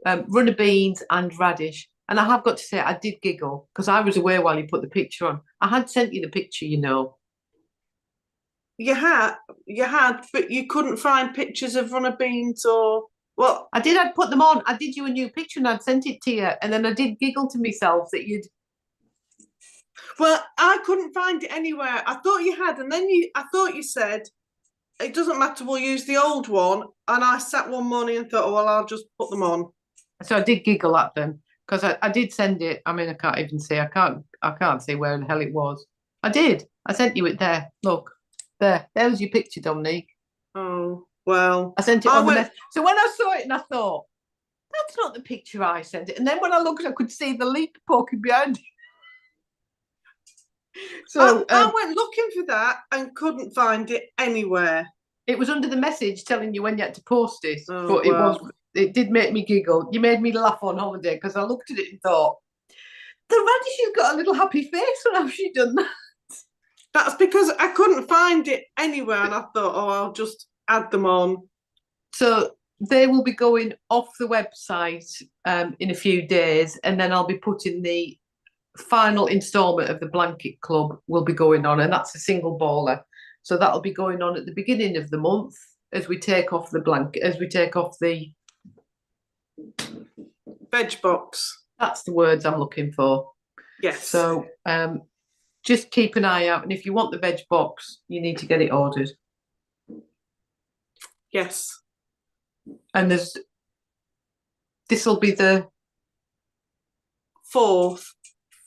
runner beans and radish, and I have got to say, I did giggle because I was away while you put the picture on. I had sent you the picture, you know. You had, but you couldn't find pictures of runner beans or... Well, I did. I'd put them on. I did you a new picture and I'd sent it to you, and then I did giggle to myself that you'd... Well, I couldn't find it anywhere. I thought you had, and then I thought you said, it doesn't matter, we'll use the old one. And I sat one morning and thought, oh, well, I'll just put them on. So I did giggle at them because I did send it. I mean, I can't even say, I can't say where the hell it was. I did. I sent you it there. Look, there's your picture, Dominique. Oh, well. I sent it on the message. So when I saw it and I thought, that's not the picture I sent it. And then when I looked, I could see the leaf poking behind it. So I went looking for that and couldn't find it anywhere. It was under the message telling you when you had to post it, but it did make me giggle. You made me laugh on holiday because I looked at it and thought, the radish has got a little happy face. When have she done that? That's because I couldn't find it anywhere, and I thought, oh, I'll just add them on. So they will be going off the website in a few days, and then I'll be putting the final instalment of the blanket club will be going on, and that's a single baller. So that'll be going on at the beginning of the month as we take off the blanket, as we take off the veg box. That's the words I'm looking for. Yes. So just keep an eye out, and if you want the veg box, you need to get it ordered. Yes. And this will be the fourth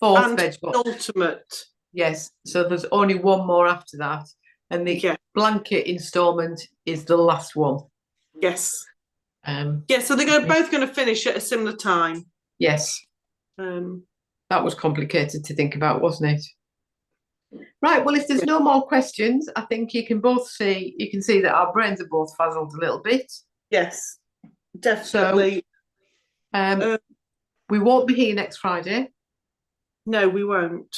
and veg box. Ultimate. Yes. So there's only one more after that. And the blanket instalment is the last one. Yes. So they're both going to finish at a similar time. Yes. That was complicated to think about, wasn't it? Right. Well, if there's no more questions, I think you can see that our brains are both fuzzled a little bit. Yes, definitely. So, we won't be here next Friday. No, we won't.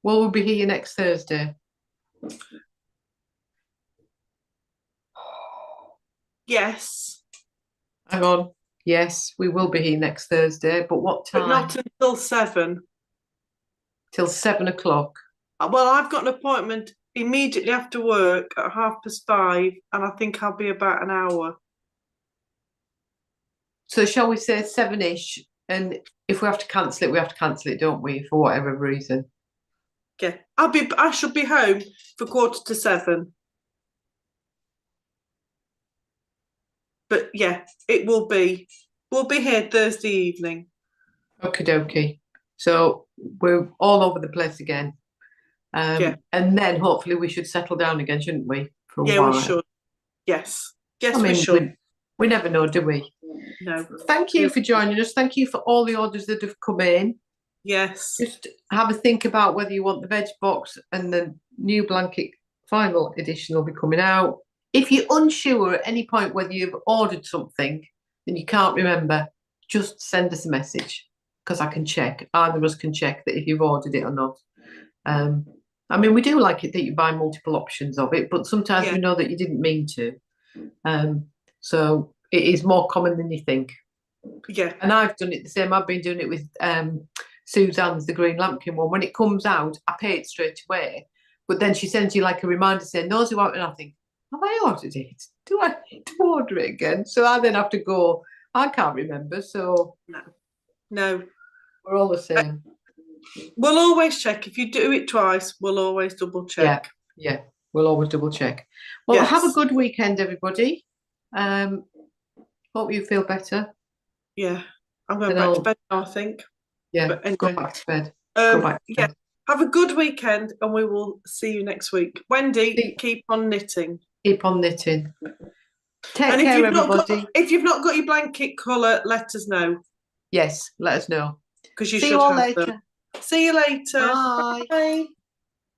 Well, we'll be here next Thursday. Yes. Hang on. Yes, we will be here next Thursday, but what time? But not until 7. Till 7 o'clock. Well, I've got an appointment immediately after work at 5:30, and I think I'll be about an hour. So shall we say 7-ish? And if we have to cancel it, we have to cancel it, don't we? For whatever reason. Yeah, I should be home for 6:45. But yeah, we'll be here Thursday evening. Okie dokie. So we're all over the place again. And then hopefully we should settle down again, shouldn't we? For a while. We should. Yes. Yes, I mean, we should. We never know, do we? No. Thank you for joining us. Thank you for all the orders that have come in. Yes. Just have a think about whether you want the veg box, and the new blanket final edition will be coming out. If you're unsure at any point whether you've ordered something and you can't remember, just send us a message because I can check. Either of us can check that if you've ordered it or not. I mean, we do like it that you buy multiple options of it, but sometimes we know that you didn't mean to. So it is more common than you think. Yeah. And I've done it the same. I've been doing it with Suzanne's, the Green Lambkin one. When it comes out, I pay it straight away. But then she sends you like a reminder saying, those who out, and I think, have I ordered it? Do I need to order it again? So I then have to go, I can't remember. So no, we're all the same. We'll always check. If you do it twice, we'll always double check. Yeah, we'll always double check. Well, have a good weekend, everybody. Hope you feel better. Yeah, I'm going back to bed now, I think. Yeah, but anyway. go back to bed. Go back to bed. Have a good weekend, and we will see you next week. Wendy, keep on knitting. Keep on knitting. Take And care, everybody. if you've not got your blanket colour, let us know. Yes, let us know. Because you See should you all have later. them. See you later. Bye. Bye.